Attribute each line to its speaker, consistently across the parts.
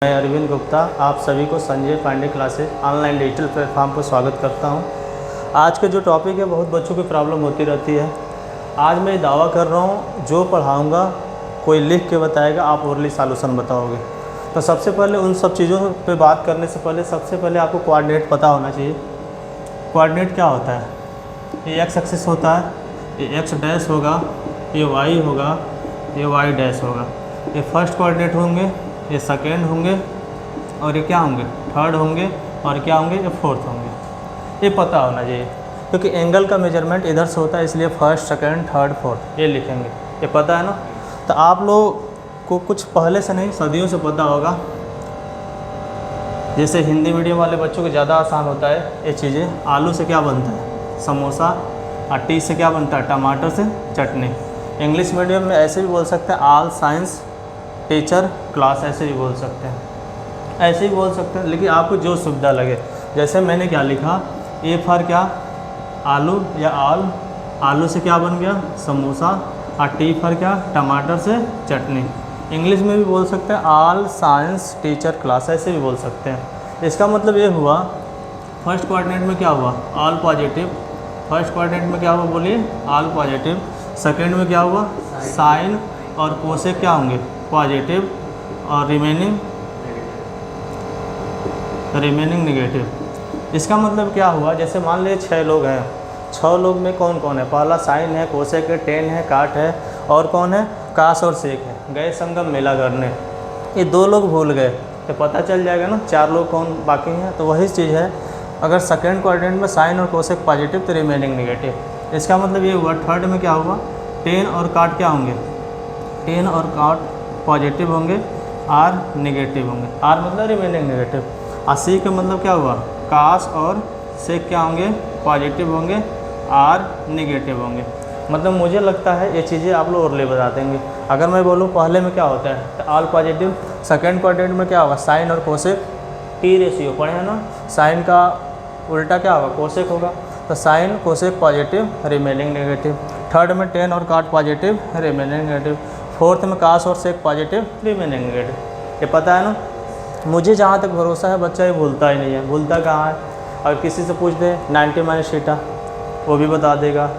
Speaker 1: मैं अरविंद गुप्ता आप सभी को Sanjay Pandey classes online digital platform पर स्वागत करता हूं। आज का जो टॉपिक है बहुत बच्चों की प्रॉब्लम होती रहती है। आज मैं दावा कर रहा हूं जो पढ़ाऊंगा कोई लिख के बताएगा, आप ओरली सॉल्यूशन बताओगे। तो सबसे पहले उन सब चीज़ों पे बात करने से पहले सबसे पहले आपको कोऑर्डिनेट पता होना चाहिए। कोऑर्डिनेट क्या होता है? ये एक्स एक्सिस होता है, ये एक्स डैश होगा, ये वाई होगा, ये वाई डैश होगा। ये फर्स्ट कोऑर्डिनेट होंगे, ये सेकेंड होंगे, और ये क्या होंगे? थर्ड होंगे, और क्या होंगे? ये फोर्थ होंगे। ये पता होना चाहिए क्योंकि एंगल का मेजरमेंट इधर से होता है, इसलिए फर्स्ट सेकेंड थर्ड फोर्थ ये लिखेंगे। ये पता है ना? तो आप लोग को कुछ पहले से नहीं सदियों से पता होगा। जैसे हिंदी मीडियम वाले बच्चों को ज़्यादा आसान होता है ये चीज़ें। आलू से क्या बनता है? समोसा। और टी से क्या बनता है? टमाटर से चटनी। इंग्लिश मीडियम में ऐसे भी बोल सकते हैं, ऑल साइंस टीचर क्लास, ऐसे भी बोल सकते हैं, ऐसे ही बोल सकते हैं, लेकिन आपको जो सुविधा लगे। जैसे मैंने क्या लिखा, ए फॉर क्या? आलू या आल। आलू से क्या बन गया? समोसा। और टी फॉर क्या? टमाटर से चटनी। इंग्लिश में भी बोल सकते हैं ऑल साइंस टीचर क्लास, ऐसे भी बोल सकते हैं। इसका मतलब ये हुआ फर्स्ट कोऑर्डिनेट में क्या हुआ? All positive. फर्स्ट कोऑर्डिनेट में क्या हुआ बोलिए? All positive. सेकेंड में क्या हुआ? साइन और कोसेक क्या होंगे? पॉजिटिव। और रिमेनिंग नेगेटिव। इसका मतलब क्या हुआ? जैसे मान लीजिए 6 लोग हैं, 6 लोग में कौन कौन है? पहला साइन है, कोसेक है, टेन है, काट है, और कौन है? काश और सेक है। गए संगम मेला करने, ये 2 लोग भूल गए तो पता चल जाएगा ना 4 लोग कौन बाकी हैं। तो वही चीज़ है, अगर सेकेंड कोऑर्डिनेट में साइन और कोसेक पॉजिटिव तो रिमेनिंग नेगेटिव। इसका मतलब ये हुआ थर्ड में क्या हुआ? टेन और काट क्या होंगे? टेन और काट पॉजिटिव होंगे, आर नेगेटिव होंगे। आर मतलब रिमेनिंग नेगेटिव। और सी का मतलब क्या हुआ? काश और सेक क्या होंगे? पॉजिटिव होंगे, आर नेगेटिव होंगे। मतलब मुझे लगता है ये चीज़ें आप लोग ओरली बता देंगे। अगर मैं बोलूँ पहले में क्या होता है तो ऑल पॉजिटिव, सेकेंड कोऑर्डिनेट में क्या होगा? साइन और कोसेक, टी रेशियो पढ़े हैं ना? साइन का उल्टा क्या होगा? कोसेक होगा। तो sine cosec positive, remaining negative. Third में टेन और cot positive, remaining negative. Fourth में काश और सेक पॉजिटिव, रिमेनिंग नेगेटिव। ये पता है ना? मुझे जहाँ तक भरोसा है बच्चा ये भूलता ही नहीं है। भूलता कहाँ है? अगर किसी से पूछ दे 90 माइनस थीटा, वो भी बता देगा।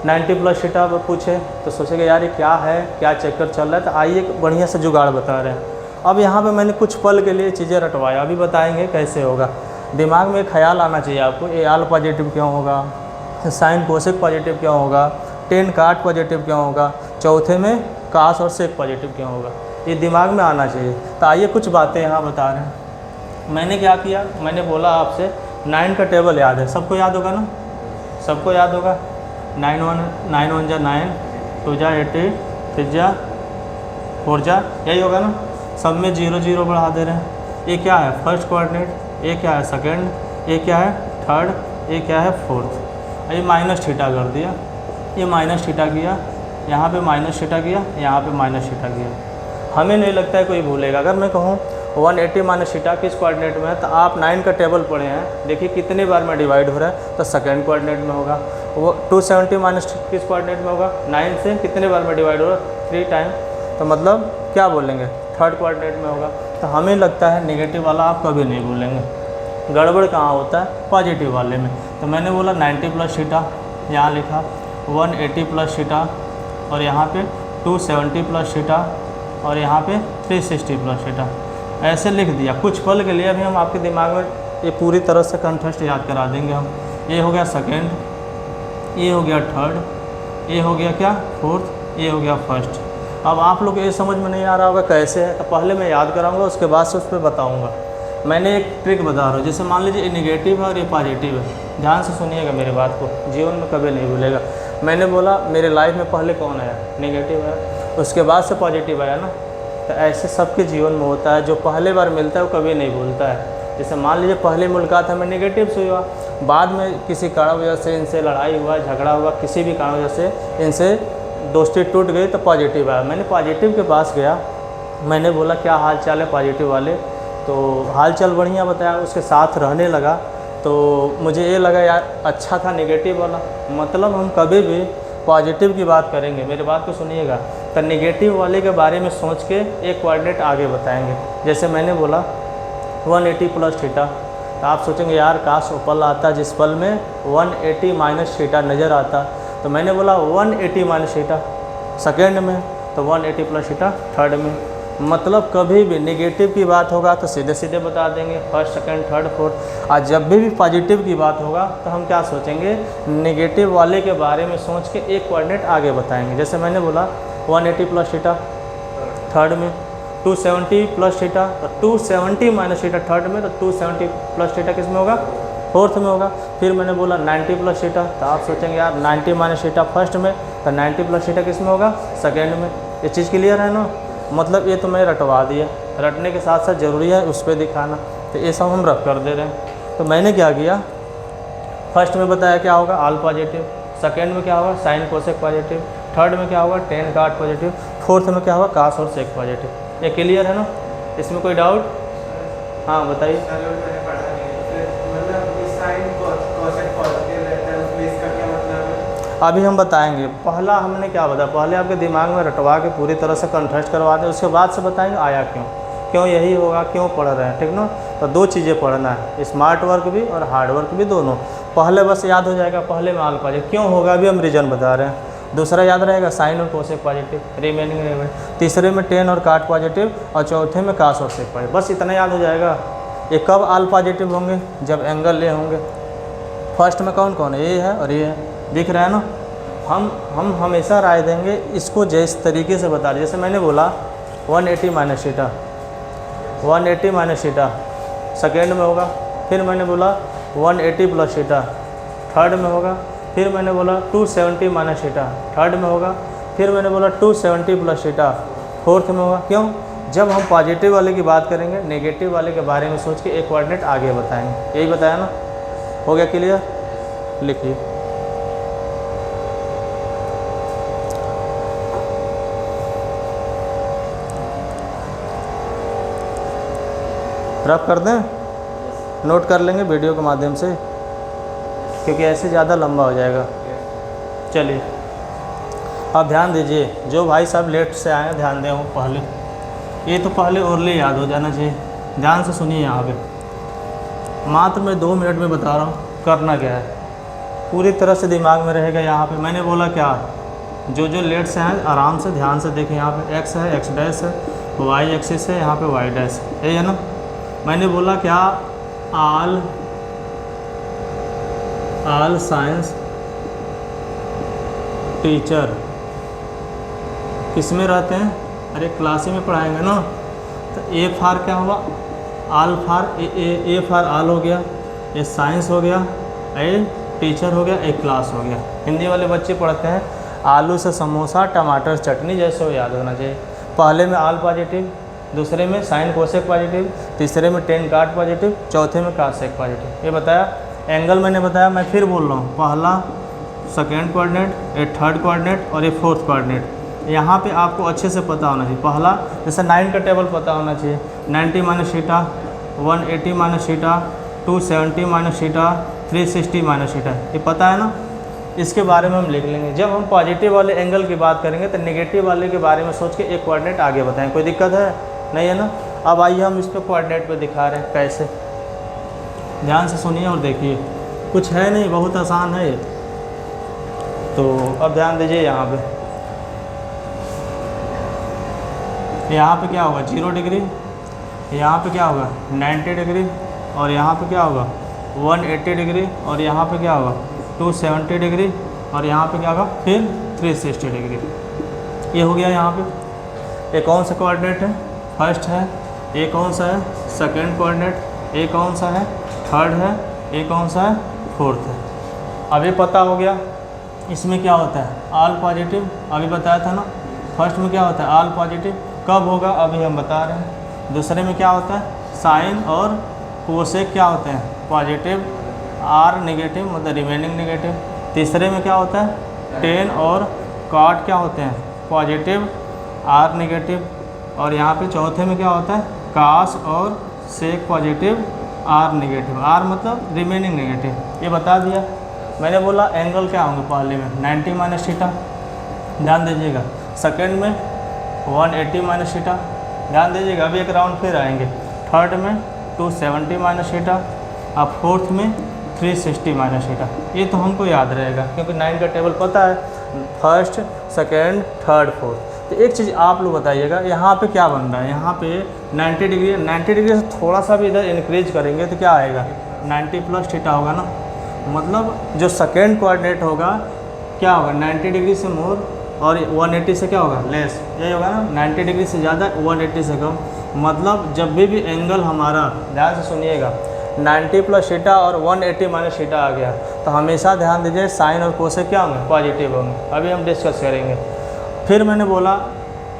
Speaker 1: 90 प्लस थीटा पर पूछे तो सोचेगा यार ये क्या है, क्या चक्कर चल रहा है। तो आइए बढ़िया से जुगाड़ बता रहे हैं। अब यहाँ पे मैंने कुछ पल के लिए चीज़ें रटवाया, अभी बताएंगे कैसे होगा। दिमाग में ख्याल आना चाहिए आपको, ये आल पॉजिटिव क्यों होगा, साइन कोसेक पॉजिटिव क्यों होगा, टेन काट पॉजिटिव क्यों होगा, चौथे में काश और सेक पॉजिटिव क्यों होगा, ये दिमाग में आना चाहिए। तो आइए कुछ बातें यहाँ बता रहे हैं। मैंने क्या किया, मैंने बोला आपसे 9 का टेबल याद है, सबको याद होगा ना? सबको याद होगा। 9 1 जा 9, 2 जा 80, 3 जा 4 जा, यही होगा ना? सब में 0 0 बढ़ा दे रहे हैं। ये क्या है? First coordinate. ये क्या है? सेकेंड। ये क्या है? थर्ड। ये क्या है? फोर्थ। ये माइनस थीटा कर दिया, ये माइनस थीटा किया, यहाँ पे माइनस थीटा किया, यहाँ पे माइनस थीटा किया। हमें नहीं लगता है कोई भूलेगा। अगर मैं कहूँ 180 माइनस थीटा किस कोऑर्डिनेट में है, तो आप 9 का टेबल पढ़े हैं, देखिए कितने बार में डिवाइड हो रहा है, तो सेकेंड कोऑर्डिनेट में होगा। वो 270 माइनस किस कोऑर्डिनेट में होगा? 9 से कितने बार में डिवाइड हो रहा है? 3 टाइम। तो मतलब क्या बोलेंगे? थर्ड कोऑर्डिनेट में होगा। तो हमें लगता है नेगेटिव वाला आप कभी नहीं भूलेंगे। गड़बड़ कहाँ होता है? पॉजिटिव वाले में। तो मैंने बोला 90 प्लस थीटा, यहाँ लिखा 180 प्लस थीटा, और यहाँ पे 270 प्लस थीटा, और यहाँ पे 360 प्लस थीटा, ऐसे लिख दिया। कुछ पल के लिए अभी हम आपके दिमाग में ये पूरी तरह से कंठस्थ याद करा देंगे हम। ये हो गया सेकेंड, ये हो गया थर्ड, ये हो गया क्या? फोर्थ, ये हो गया फर्स्ट। अब आप लोग ये समझ में नहीं आ रहा होगा कैसे है, तो पहले मैं याद कराऊंगा, उसके बाद से उस पर बताऊँगा। मैंने एक ट्रिक बता रहा हूँ। जैसे मान लीजिए ये नेगेटिव है और ये पॉजिटिव है, ध्यान से सुनिएगा मेरी बात को, जीवन में कभी नहीं भूलेगा। मैंने बोला मेरे लाइफ में पहले कौन आया? नेगेटिव है, उसके बाद से पॉजिटिव आया ना। तो ऐसे सबके जीवन में होता है, जो पहले बार मिलता है वो कभी नहीं भूलता है। जैसे मान लीजिए पहले मुलाकात हमें नेगेटिव से हुआ, बाद में किसी कारण वजह से इनसे लड़ाई हुआ, झगड़ा हुआ, किसी भी कारण वजह से इनसे दोस्ती टूट गई, तो पॉजिटिव आया। मैंने पॉजिटिव के पास गया, मैंने बोला क्या हाल चाल है पॉजिटिव वाले, तो हाल चाल बढ़िया बताया, उसके साथ रहने लगा। तो मुझे ये लगा यार अच्छा था नेगेटिव वाला। मतलब हम कभी भी पॉजिटिव की बात करेंगे, मेरी बात को सुनिएगा, तो नेगेटिव वाले के बारे में सोच के एक कोऑर्डिनेट आगे बताएंगे। जैसे मैंने बोला 180 प्लस थीटा, तो आप सोचेंगे यार काश वो पल आता जिस पल में 180 माइनस थीटा नज़र आता, तो मैंने बोला 180 माइनस थीटा सेकेंड में, तो 180 प्लस थीटा थर्ड में। मतलब कभी भी नेगेटिव की बात होगा तो सीधे सीधे बता देंगे फर्स्ट सेकंड थर्ड फोर्थ, और जब भी पॉजिटिव की बात होगा तो हम क्या सोचेंगे, नेगेटिव वाले के बारे में सोच के एक कोऑर्डिनेट आगे बताएंगे। जैसे मैंने बोला 180 प्लस थीटा थर्ड में, 270 प्लस थीटा, तो 270 माइनस थीटा थर्ड में, तो 270 प्लस थीटा किस में होगा, फोर्थ में होगा। फिर मैंने बोला 90 प्लस थीटा, तो आप सोचेंगे यार 90 माइनस थीटा फर्स्ट में, तो 90 प्लस थीटा किस में होगा, सेकेंड में। ये चीज़ क्लियर है ना। मतलब ये तो मैं रटवा दिया, रटने के साथ साथ ज़रूरी है उस पर दिखाना, तो ये सब हम रख कर दे रहे हैं। तो मैंने क्या किया, फर्स्ट में बताया क्या होगा आल पॉजिटिव, सेकेंड में क्या होगा साइन कोसेक पॉजिटिव, थर्ड में क्या होगा टेन काट पॉजिटिव, फोर्थ में क्या होगा कास और सेक पॉजिटिव। ये क्लियर है ना, इसमें कोई डाउट? हाँ बताइए। अभी हम बताएंगे, पहला हमने क्या बताया, पहले आपके दिमाग में रटवा के पूरी तरह से कंठस्थ करवा दें, उसके बाद से बताएंगे आया क्यों, क्यों यही होगा, क्यों पढ़ रहे हैं, ठीक ना। तो दो चीज़ें पढ़ना है, स्मार्ट वर्क भी और हार्ड वर्क भी दोनों। पहले बस याद हो जाएगा, पहले में आल पॉजिटिव क्यों होगा अभी हम रीजन बता रहे हैं। दूसरा याद रहेगा साइन और कोसेक पॉजिटिव, रिमेनिंग। तीसरे में टेन और काट पॉजिटिव, और चौथे में कास और सेक पॉजिटिव। बस इतना याद हो जाएगा। ये कब आल पॉजिटिव होंगे, जब एंगल ये होंगे। फर्स्ट में कौन कौन है, ये है और ये है, दिख रहा है ना। हम हमेशा राय देंगे इसको जिस तरीके से बता रहे, जैसे मैंने बोला 180 minus theta, 180 minus theta second में होगा। फिर मैंने बोला 180 प्लस थीटा थर्ड में होगा। फिर मैंने बोला 270 माइनस थीटा थर्ड में होगा। फिर मैंने बोला 270 प्लस थीटा फोर्थ में होगा। क्यों? जब हम पॉजिटिव वाले की बात करेंगे, नेगेटिव वाले के बारे में सोच के एक कोऑर्डिनेट आगे बताएंगे। यही बताया ना, हो गया क्लियर? लिखिए। रफ कर दें, नोट कर लेंगे वीडियो के माध्यम से, क्योंकि ऐसे ज़्यादा लंबा हो जाएगा। चलिए अब ध्यान दीजिए, जो भाई साहब लेट से आए हैं ध्यान दें। वो पहले, ये तो पहले ओरली याद हो जाना चाहिए। ध्यान से सुनिए, यहाँ पे मात्र मैं 2 मिनट में बता रहा हूँ करना क्या है, पूरी तरह से दिमाग में रहेगा। यहाँ पे मैंने बोला क्या, जो लेट से हैं आराम से ध्यान से देखें। यहाँ पे एक्स है, एक्स डैश है, वाई एक्सिस है, यहाँ पे वाई डैश है, यही है ना। मैंने बोला क्या, आल साइंस टीचर किस में रहते हैं, अरे क्लास में पढ़ाएंगे ना। तो ए फार क्या हुआ, आल फार ए फार आल हो गया, ए साइंस हो गया, ए टीचर हो गया, ए क्लास हो गया। हिंदी वाले बच्चे पढ़ते हैं आलू से समोसा टमाटर चटनी, जैसे वो याद होना चाहिए। पहले में आल पॉजिटिव, दूसरे में साइन कोसेक पॉजिटिव, तीसरे में टेन काट पॉजिटिव, चौथे में काट सेक पॉजिटिव। ये बताया। एंगल मैंने बताया, मैं फिर बोल रहा हूँ, पहला सेकेंड कोऑर्डिनेट, ये थर्ड कोऑर्डिनेट और ये फोर्थ कोऑर्डिनेट। यहाँ पे आपको अच्छे से पता होना चाहिए। पहला जैसे 9 का टेबल पता होना चाहिए, 90 minus theta, 180 minus theta, 270 minus theta, 360 minus theta, ये पता है ना। इसके बारे में हम लिख लेंगे। जब हम पॉजिटिव वाले एंगल की बात करेंगे तो नेगेटिव वाले के बारे में सोच के एक कोऑर्डिनेट आगे बताएंगे। कोई दिक्कत है? नहीं है ना। अब आइए हम इस पर कोऑर्डिनेट पे दिखा रहे हैं कैसे। ध्यान से सुनिए और देखिए, कुछ है नहीं, बहुत आसान है ये। तो अब ध्यान दीजिए, यहाँ पे क्या होगा 0 डिग्री, यहाँ पे क्या होगा 90 डिग्री, और यहाँ पे क्या होगा 180 डिग्री, और यहाँ पे क्या होगा 270 डिग्री, और यहाँ पे क्या होगा फिर 360 डिग्री। ये हो गया यहाँ पे। ये कौन सा कोऑर्डिनेट है, फर्स्ट है। ये कौन सा है, सेकंड कोऑर्डिनेट। ये कौन सा है, थर्ड है। ये कौन सा है, फोर्थ है। अभी पता हो गया इसमें क्या होता है, आल पॉजिटिव। अभी बताया था ना, फर्स्ट में क्या होता है आल पॉजिटिव, कब होगा अभी हम बता रहे हैं। दूसरे में क्या होता है साइन और कोसेक क्या होते हैं पॉजिटिव, आर नेगेटिव मतलब रिमेनिंग नेगेटिव। तीसरे में क्या होता है टेन और काट क्या होते हैं पॉजिटिव, आर नेगेटिव। और यहाँ पे चौथे में क्या होता है कास और सेक पॉजिटिव, आर नेगेटिव। आर मतलब रिमेनिंग नेगेटिव। ये बता दिया। मैंने बोला एंगल क्या होंगे पहले में 90 माइनस थीटा, ध्यान दीजिएगा। सेकेंड में 180 माइनस थीटा, ध्यान दीजिएगा। अभी एक राउंड फिर आएंगे। थर्ड में 270 माइनस थीटा, अब फोर्थ में 360 माइनस थीटा। ये तो हमको याद रहेगा क्योंकि 9 का टेबल पता है, फर्स्ट सेकेंड थर्ड फोर्थ। तो एक चीज़ आप लोग बताइएगा, यहाँ पे क्या बन रहा है, यहाँ पे 90 डिग्री, 90 डिग्री से थोड़ा सा भी इधर इंक्रीज करेंगे तो क्या आएगा, 90 प्लस थीटा होगा ना। मतलब जो सेकेंड कोऑर्डिनेट होगा क्या होगा, 90 डिग्री से मोर और 180 से क्या होगा, लेस, यही होगा ना। 90 डिग्री से ज़्यादा, 180 से कम। मतलब जब भी एंगल हमारा, ध्यान से सुनिएगा, 90 प्लस थीटा और 180 माइनस थीटा आ गया तो हमेशा ध्यान दीजिए साइन और कोसेक क्या होंगे, पॉजिटिव होंगे। अभी हम डिस्कस करेंगे। फिर मैंने बोला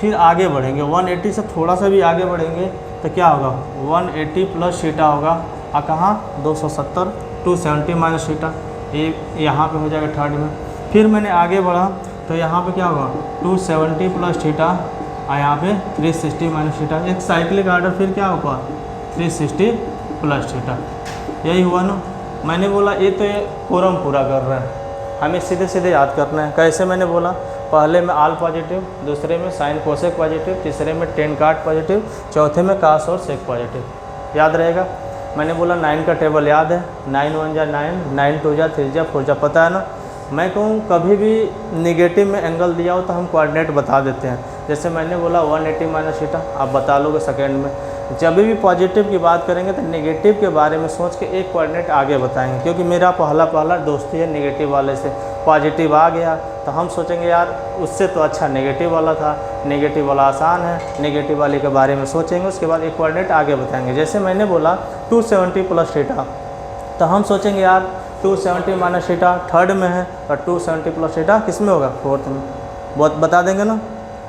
Speaker 1: फिर आगे बढ़ेंगे, 180 से थोड़ा सा भी आगे बढ़ेंगे तो क्या होगा, 180 प्लस थीटा होगा। और कहाँ, 270, 270 माइनस थीटा, ये यहाँ पे हो जाएगा थर्ड में। फिर मैंने आगे बढ़ा तो यहाँ पे क्या होगा, 270 प्लस थीटा और यहाँ पे 360 माइनस थीटा। एक साइक्लिक आर्डर फिर क्या होगा, 360 प्लस थीटा। यही हुआ ना। मैंने बोला ये तो ये कोरम पूरा कर रहे हैं, हमें सीधे सीधे याद करना है। कैसे, मैंने बोला पहले में आल पॉजिटिव, दूसरे में साइन कोसेक पॉजिटिव, तीसरे में टेन काट पॉजिटिव, चौथे में कास और सेक पॉजिटिव। याद रहेगा। मैंने बोला 9 का टेबल याद है, 9 1 जा 9, 9 2 जा 3 जा 4 जा, पता है ना। मैं कहूँ कभी भी निगेटिव में एंगल दिया हो तो हम कोऑर्डिनेट बता देते हैं। जैसे मैंने बोला 180 माइनस थीटा, आप बता लोगे सेकेंड में। जब भी पॉजिटिव की बात करेंगे तो नेगेटिव के बारे में सोच के एक कोऑर्डिनेट आगे बताएंगे, क्योंकि मेरा पहला दोस्ती है नेगेटिव वाले से। पॉजिटिव आ गया तो हम सोचेंगे यार उससे तो अच्छा नेगेटिव वाला था, नेगेटिव वाला आसान है, नेगेटिव वाले के बारे में सोचेंगे, उसके बाद एक कोऑर्डिनेट आगे बताएंगे। जैसे मैंने बोला 270 प्लस थीटा, तो हम सोचेंगे यार 270 माइनस थीटा थर्ड में है और 270 प्लस थीटा किस में होगा, फोर्थ में। बहुत बता देंगे ना,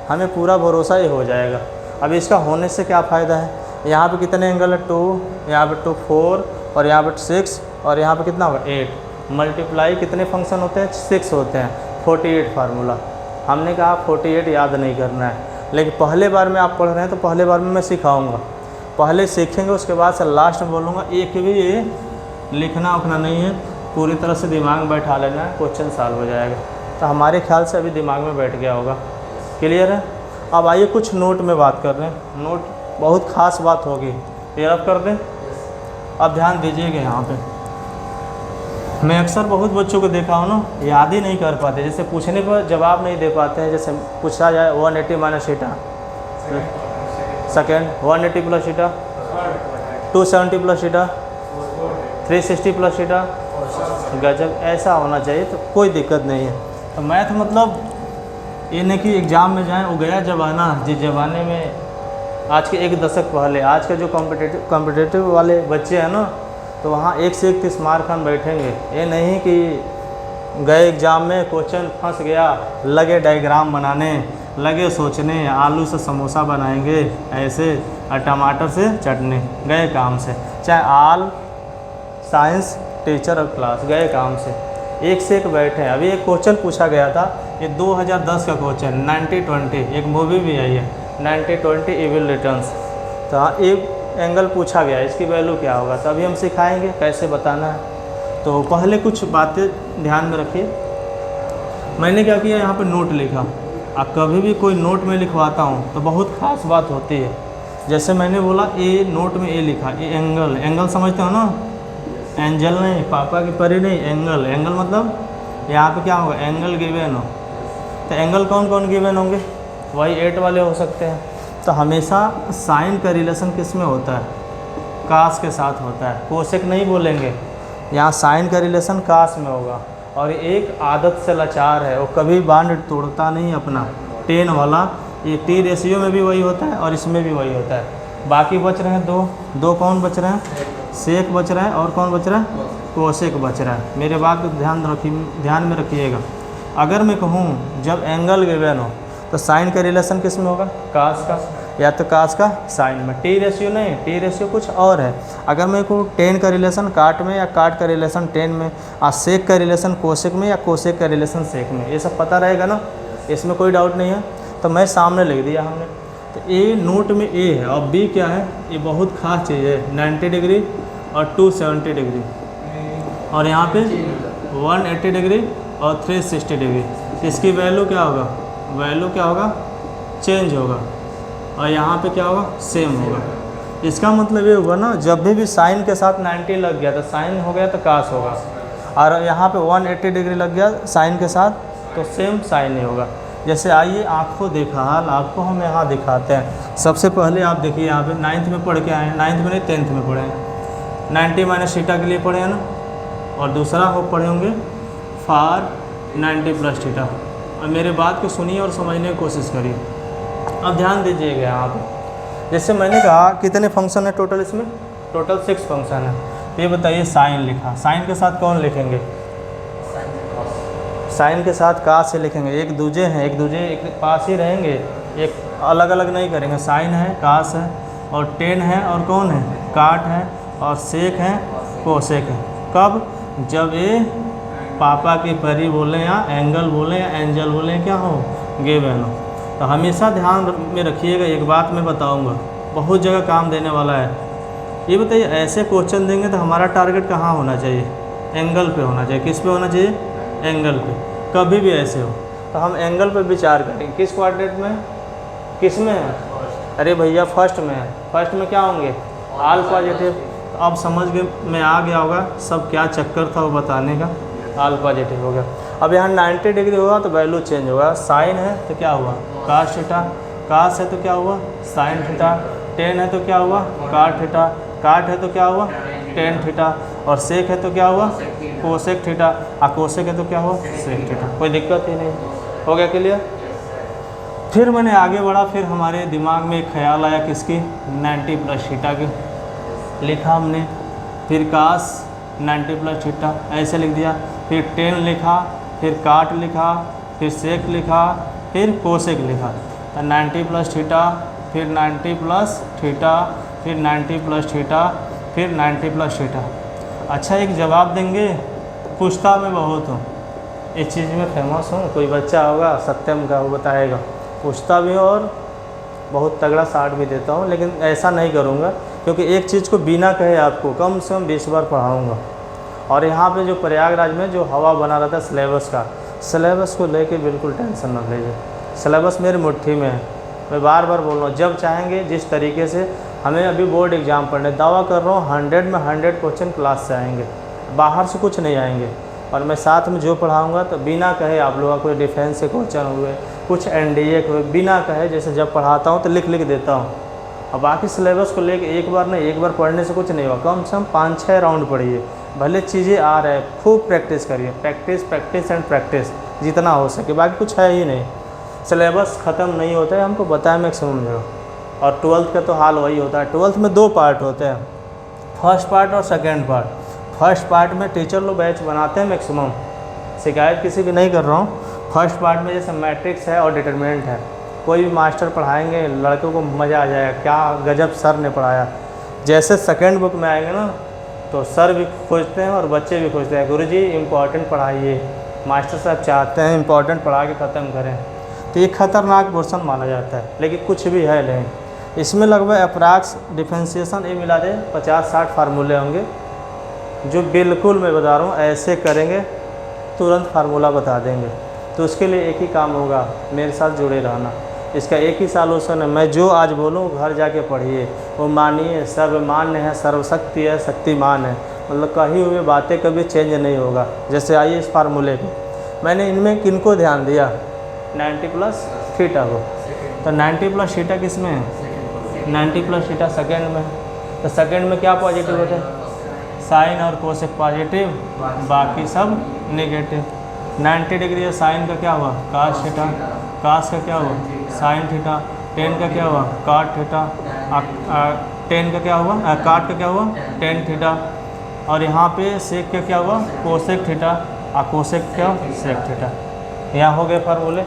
Speaker 1: हमें पूरा भरोसा ही हो जाएगा। अब इसका होने से क्या फ़ायदा है, यहाँ पे कितने एंगल है, 2, यहाँ पे 2 4 और यहाँ पे 6 और यहाँ पे कितना होगा 8। मल्टीप्लाई कितने फंक्शन होते हैं, 6 होते हैं, 48 फार्मूला। हमने कहा 48 याद नहीं करना है, लेकिन पहले बार में आप पढ़ रहे हैं तो पहले बार में मैं सिखाऊंगा। पहले सीखेंगे उसके बाद से लास्ट में बोलूँगा। एक भी ये लिखना उखना नहीं है, पूरी तरह से दिमाग में बैठा लेना है, क्वेश्चन सॉल्व हो जाएगा। तो हमारे ख्याल से अभी दिमाग में बैठ गया होगा। क्लियर है। अब आइए कुछ नोट में बात कर रहे हैं। नोट बहुत ख़ास बात होगी, ये अब कर दें। अब ध्यान दीजिएगा, यहाँ पे मैं अक्सर बहुत बच्चों को देखा हूँ ना, याद ही नहीं कर पाते, जैसे पूछने पर जवाब नहीं दे पाते हैं। जैसे पूछा जाए 180 minus theta, second 180 plus theta, 270 plus theta, 360 plus theta, गजब, ऐसा होना चाहिए तो कोई दिक्कत नहीं है। तो मैथ मतलब ये नहीं कि एग्ज़ाम में जाएं, वो गया ज़माना जिस ज़माने में आज के एक दशक पहले, आज के जो कॉम्पिटिटिव वाले बच्चे हैं ना, तो वहाँ एक से एक 30 मार्क हम बैठेंगे। ये नहीं कि गए एग्ज़ाम में क्वेश्चन फंस गया, लगे डायग्राम बनाने, लगे सोचने आलू से समोसा बनाएंगे ऐसे और टमाटर से चटनी, गए काम से। चाहे आल साइंस टीचर और क्लास, गए काम से, एक से एक बैठे। अभी एक क्वेश्चन पूछा गया था, ये 2010 का क्वेश्चन, 90-20, एक मूवी भी आई है 90-20 इविल रिटर्न्स। तो हाँ, एक एंगल पूछा गया, इसकी वैल्यू क्या होगा, तो अभी हम सिखाएंगे कैसे बताना है। तो पहले कुछ बातें ध्यान में रखिए। मैंने क्या किया, यहाँ पे नोट लिखा। अब कभी भी कोई नोट में लिखवाता हूँ तो बहुत ख़ास बात होती है। जैसे मैंने बोला ए, नोट में ए लिखा, ये एंगल, एंगल समझते हो ना, एंजल नहीं, पापा की परी नहीं, एंगल। एंगल मतलब यहाँ पे क्या होगा, एंगल गिवन हो। तो एंगल कौन कौन गिवन होंगे, वही 8 वाले हो सकते हैं। तो हमेशा साइन का रिलेशन किस में होता है, कास के साथ होता है, कोसेक नहीं बोलेंगे। यहाँ साइन का रिलेशन कास में होगा। और एक आदत से लाचार है, वो कभी बांड तोड़ता नहीं अपना, 10 वाला। ये टी रेशियो में भी वही होता है और इसमें भी वही होता है। बाकी बच रहे हैं दो कौन बच रहे हैं, सेक बच रहा है और कौन बच रहा है, कोसेक बच रहा है। मेरे बात को ध्यान में रखिएगा। अगर मैं कहूँ जब एंगल गिवन हो तो साइन का रिलेशन किस में होगा, कास का, या तो कास का साइन में। टी रेशियो नहीं, टी रेशियो कुछ और है। अगर मैं कहूँ 10 का रिलेशन काट में, या काट का रिलेशन 10 में, और सेक का रिलेशन कोसेक में, या कोसेक का रिलेशन सेक में, ये सब पता रहेगा ना, इसमें कोई डाउट नहीं है। तो मैं सामने लिख दिया हमने। तो ए नोट में ए है और बी क्या है, ये बहुत खास चीज़ है, 90 डिग्री और 270 डिग्री, और यहाँ पे 180 डिग्री और 360 डिग्री। इसकी वैल्यू क्या होगा, वैल्यू क्या होगा, चेंज होगा, और यहाँ पे क्या होगा, सेम होगा। इसका मतलब ये हुआ ना, जब भी साइन के साथ 90 लग गया तो साइन हो गया तो कास होगा, और यहाँ पे 180 डिग्री लग गया साइन के साथ तो सेम साइन ही होगा। जैसे आइए आपको देखा हाल आपको हम यहाँ दिखाते हैं। सबसे पहले आप देखिए यहाँ पे 9th में पढ़ के आए हैं, 9th में नहीं 10th में पढ़े हैं, 90 माइनस थीटा के लिए पढ़े हैं ना, और दूसरा हो पढ़े होंगे फार 90 प्लस थीटा। और मेरे बात को सुनिए और समझने की कोशिश करिए। अब ध्यान दीजिएगा यहाँ पे, जैसे मैंने कहा कितने फंक्शन है टोटल, इसमें टोटल 6 फंक्शन है। तो ये बताइए साइन लिखा, साइन के साथ कौन लिखेंगे, साइन के साथ कास से लिखेंगे। एक दूजे हैं, एक दूजे एक पास ही रहेंगे, एक अलग अलग नहीं करेंगे। साइन है, कास है, और टेन है, और कौन है, काट है, और सेक है, कोसेक है। कब, जब ये पापा की परी बोलें या एंगल बोलें या एंजल बोलें, क्या हो, गिवन हो। तो हमेशा ध्यान में रखिएगा, एक बात मैं बताऊंगा, बहुत जगह काम देने वाला है। ये बताइए ऐसे क्वेश्चन देंगे तो हमारा टारगेट कहाँ होना चाहिए, एंगल पे होना चाहिए। किस पे होना चाहिए, एंगल पे। कभी भी ऐसे हो तो हम एंगल पे विचार करेंगे। किस क्वाड्रेंट में, किस में है, अरे भैया फर्स्ट में है। फर्स्ट में क्या होंगे, ऑल पॉजिटिव। अब समझ में आ गया होगा सब क्या चक्कर था वो बताने का, ऑल पॉजिटिव हो गया। अब यहाँ 90 डिग्री होगा तो वैल्यू चेंज होगा। साइन है तो क्या हुआ, कास थीटा, कास है तो क्या हुआ, साइन थीटा, टेन है तो क्या हुआ, काट थीटा, काट है तो क्या हुआ, टेन थीटा, और सेक है तो क्या हुआ, कोसेक थीटा, और कोसेक है तो क्या हुआ, सेक थीटा। कोई दिक्कत ही नहीं, हो गया क्लियर। फिर मैंने आगे बढ़ा, फिर हमारे दिमाग में एक ख्याल आया किसकी, 90 प्लस थीटा की, लिखा हमने। फिर कास 90 प्लस थीटा ऐसे लिख दिया, फिर टेन लिखा, फिर काट लिखा, फिर सेक लिखा, फिर कोसेक लिखा। तो 90 प्लस थीटा, फिर 90 प्लस थीटा, फिर 90 प्लस थीटा, फिर 90 प्लस थीटा। अच्छा एक जवाब देंगे, पूछता मैं बहुत हूँ, इस चीज़ में फेमस हूँ। कोई बच्चा होगा सत्यम का, वो बताएगा, पूछता भी हूँ और बहुत तगड़ा शार्ट भी देता हूँ। लेकिन ऐसा नहीं करूँगा, क्योंकि एक चीज़ को बिना कहे आपको कम से कम 20 बार पढ़ाऊँगा। और यहाँ पे जो प्रयागराज में जो हवा बना रहा था सिलेबस का, सिलेबस को लेके बिल्कुल टेंशन न लीजिए। सिलेबस मेरी मुट्ठी में है, मैं बार बार बोल रहा हूँ। जब चाहेंगे जिस तरीके से, हमें अभी बोर्ड एग्ज़ाम पढ़ने, दावा कर रहा हूँ 100 में 100 क्वेश्चन क्लास से आएंगे, बाहर से कुछ नहीं आएंगे। और मैं साथ में जो पढ़ाऊँगा तो बिना कहे आप लोगों को डिफेंस के क्वेश्चन हुए, कुछ NDA के हुए, बिना कहे जैसे जब पढ़ाता हूँ तो लिख देता हूँ। और बाकी सिलेबस को लेके एक बार नहीं, एक बार पढ़ने से कुछ नहीं हुआ, कम से कम 5-6 राउंड पढ़िए। भले चीज़ें आ रहे हैं, खूब प्रैक्टिस करिए, प्रैक्टिस प्रैक्टिस एंड प्रैक्टिस जितना हो सके, बाकी कुछ है ही नहीं। सिलेबस ख़त्म नहीं होता है, हमको बताया मैक्सिमम जगह। और 12th का तो हाल वही होता है। 12th में 2 पार्ट होते हैं, फर्स्ट पार्ट और सेकेंड पार्ट। फर्स्ट पार्ट में टीचर लोग बैच बनाते हैं मैक्सिमम, शिकायत किसी की नहीं कर रहा हूँ। फर्स्ट पार्ट में जैसे मैट्रिक्स है और डिटरमिनेंट है, कोई भी मास्टर पढ़ाएंगे लड़कों को मज़ा आ जाएगा, क्या गजब सर ने पढ़ाया। जैसे सेकेंड बुक में आएंगे ना, तो सर भी खोजते हैं और बच्चे भी खोजते हैं, गुरुजी इम्पॉर्टेंट पढ़ाइए, मास्टर साहब चाहते हैं इम्पॉर्टेंट पढ़ा के ख़त्म करें। तो ये खतरनाक पोर्सन माना जाता है, लेकिन कुछ भी है नहीं। इसमें लगभग अप्रैक्स डिफरेंशिएशन ये मिला दे 50-60 फार्मूले होंगे, जो बिल्कुल मैं बता रहा हूँ ऐसे करेंगे तुरंत फार्मूला बता देंगे। तो उसके लिए एक ही काम होगा, मेरे साथ जुड़े रहना। इसका एक ही सॉल्यूशन है, मैं जो आज बोलूँ घर जाके पढ़िए, वो मानिए। सर्वमान्य है, सर्वशक्ति है, शक्तिमान है, मतलब कही हुई बातें कभी चेंज नहीं होगा। जैसे आइए इस फार्मूले पे मैंने इनमें किनको ध्यान दिया, 90 प्लस थीटा को। तो 90 प्लस थीटा किस में है, 90 प्लस थीटा सेकेंड में। तो सेकेंड में क्या पॉजिटिव होता है, साइन और कोसेक पॉजिटिव, बाकी सब नेगेटिव। 90 डिग्री है, साइन का क्या हुआ, कास थीटा, कास का क्या हुआ, साइन थीटा, टेन का क्या हुआ, काट थीटा, टेन का क्या हुआ, काट का क्या हुआ, टेन थीटा। और यहाँ पे सेक का क्या हुआ, कोसेक थीटा, और कोसेक क्या, सेक थीटा। यहाँ हो गए फार्मूले।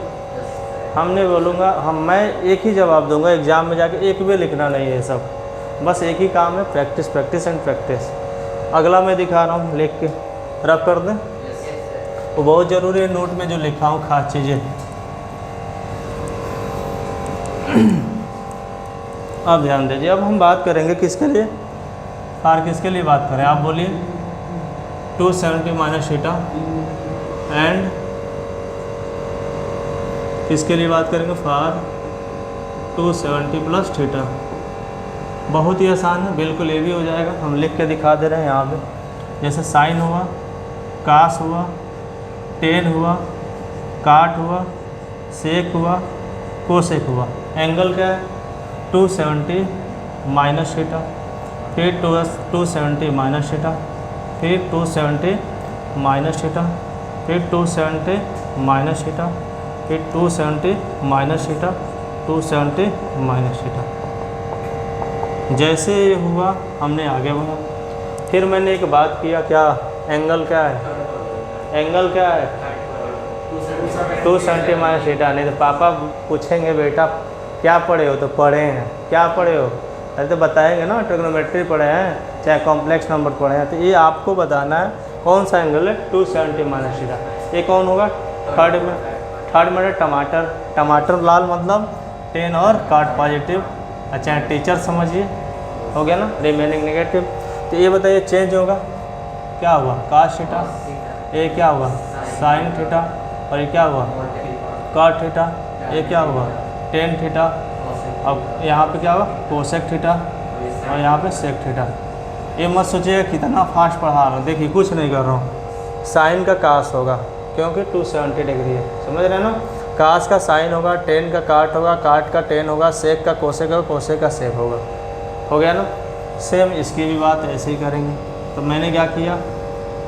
Speaker 1: हमने बोलूँगा मैं एक ही जवाब दूंगा, एग्ज़ाम में जाके एक भी लिखना नहीं है सब, बस एक ही काम है, प्रैक्टिस प्रैक्टिस एंड प्रैक्टिस। अगला मैं दिखा रहा हूँ, लिख के रब कर दें, वो बहुत ज़रूरी है, नोट में जो लिखा हूँ खास चीज़ें। अब ध्यान दीजिए, अब हम बात करेंगे किसके लिए, फार किसके लिए बात करें, आप बोलिए। 270 माइनस थीटा एंड किसके लिए बात करेंगे, फॉर 270 प्लस थीटा। बहुत ही आसान है, बिल्कुल ये भी हो जाएगा, हम लिख के दिखा दे रहे हैं यहाँ पे। जैसे साइन हुआ, कास हुआ, टेन हुआ, काट हुआ, सेक हुआ, कोसेक हुआ। एंगल क्या है, 270 माइनस थीटा, फिर 270 माइनस थीटा, फिर 270 माइनस थीटा, फिर 270 माइनस थीटा, फिर 270 माइनस थीटा, 270 माइनस थीटा। जैसे ये हुआ हमने आगे बढ़ा। फिर मैंने एक बात किया, क्या एंगल क्या है, एंगल क्या है 270 माइनस थीटा। नहीं तो पापा पूछेंगे बेटा क्या पढ़े हो, तो पढ़े हैं, क्या पढ़े हो, अरे तो बताएंगे ना, ट्रिग्नोमेट्री पढ़े हैं, चाहे कॉम्प्लेक्स नंबर पढ़े हैं। तो ये आपको बताना है कौन सा एंगल है 270 माइनस थीटा। ये कौन होगा, थर्ड में, थर्ड में टमाटर, टमाटर लाल मतलब 10 और काट पॉजिटिव। अच्छा टीचर समझिए, हो गया ना, रिमेनिंग नेगेटिव। तो ये बताइए चेंज होगा, क्या हुआ कास थीटा, ये क्या हुआ साइन थीटा, और ये क्या हुआ काट थीटा, ये क्या हुआ टेन थीटा। अब यहाँ पे क्या हुआ कोसेक थीटा, और यहाँ पे सेक थीटा। ये मत सोचिएगा कितना फास्ट पढ़ा रहा हूँ, देखिए कुछ नहीं कर रहा हूँ। साइन का कास होगा क्योंकि 270 डिग्री है, समझ रहे हैं ना। कास का साइन होगा, टेन का काट होगा, काट का टेन होगा, सेक का कोसेक होगा, कोसेक का सेक होगा। हो गया ना। सेम इसकी भी बात ऐसे ही करेंगे। तो मैंने क्या किया,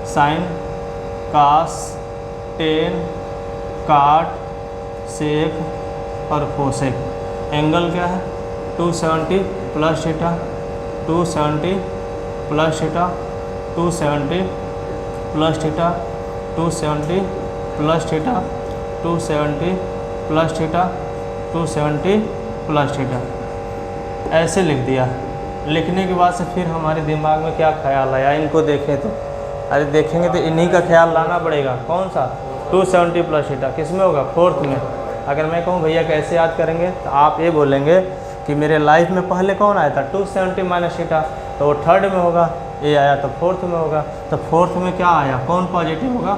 Speaker 1: साइन, कास, टेन, काट, सेक और कोसेक। एंगल क्या है 270 plus theta, 270 plus theta, 270 plus theta, 270 plus theta, 270 plus theta, 270 plus theta. ऐसे लिख दिया। लिखने के बाद से फिर हमारे दिमाग में क्या ख्याल आया, इनको देखें तो, अरे देखेंगे तो इन्हीं का ख्याल लाना पड़ेगा। कौन सा 270 प्लस थीटा किस में होगा, फोर्थ में। अगर मैं कहूँ भैया कैसे याद करेंगे, तो आप ये बोलेंगे कि मेरे लाइफ में पहले कौन आया था 270 माइनस थीटा, तो वो थर्ड में होगा, ये आया तो फोर्थ में होगा। तो फोर्थ में क्या आया, कौन पॉजिटिव होगा,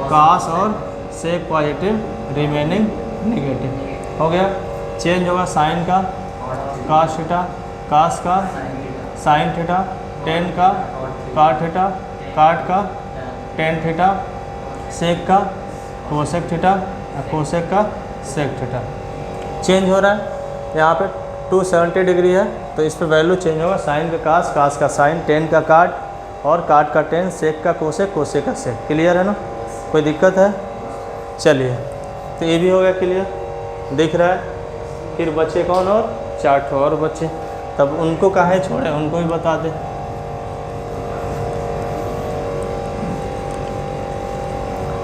Speaker 1: कास और सेक पॉजिटिव, रिमेनिंग नेगेटिव। हो गया। चेंज होगा साइन का कास थीटा, कास का साइन थीटा, टेन का काट थीटा, काट का टेन थीटा, सेक का कोसेक थीटा, कोसेक का सेक थीटा। चेंज हो रहा है, यहाँ पे 270 डिग्री है तो इस पर वैल्यू चेंज होगा, साइन का कास, कास का साइन, टेन का काट और काट का टेन, सेक का कोसेक, कोसेक का सेक। क्लियर है ना, कोई दिक्कत है। चलिए तो ये भी हो गया क्लियर, दिख रहा है। फिर बच्चे कौन, और 4 ठो और बच्चे, तब उनको काहे छोड़े, उनको भी बता दें।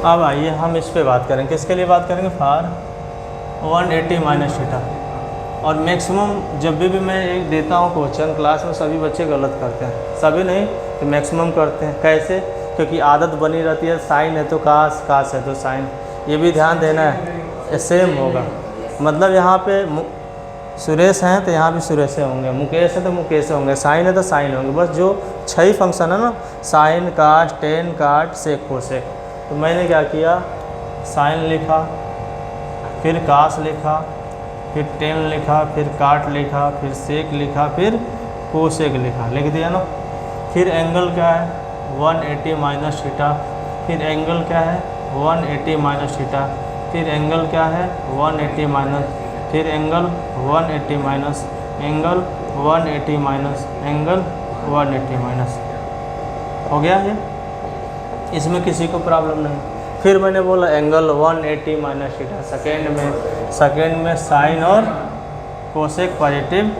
Speaker 1: अब आइए हम इस पे बात करेंगे, किसके लिए बात करेंगे, फॉर 180 माइनस थीटा। और मैक्सिमम जब भी मैं एक देता हूँ क्वेश्चन क्लास में, सभी बच्चे गलत करते हैं, सभी नहीं तो मैक्सिमम करते हैं। कैसे, क्योंकि आदत बनी रहती है, साइन है तो कास, कास है तो साइन। ये भी ध्यान देना है, ये सेम होगा। मतलब यहाँ पे सुरेश हैं तो यहाँ भी सुरेश होंगे, मुकेश है तो मुकेश होंगे, साइन है तो साइन होंगे। बस जो 6 ही फंक्शन है ना, साइन, कास, टेन, काट, सेक, कोसेक। तो मैंने क्या किया, साइन लिखा, फिर कास लिखा, फिर टेन लिखा, फिर काट लिखा, फिर सेक लिखा, फिर कोसेक लिखा, लिख दिया ना। फिर एंगल क्या है 180 माइनस थीटा, फिर एंगल क्या है 180 माइनस थीटा, फिर एंगल क्या है 180 माइनस, फिर angle 180 minus, angle 180 minus, angle 180 minus. हो गया ये, इसमें किसी को प्रॉब्लम नहीं। फिर मैंने बोला एंगल 180 माइनस थीटा, सेकेंड में साइन और कोसेक पॉजिटिव,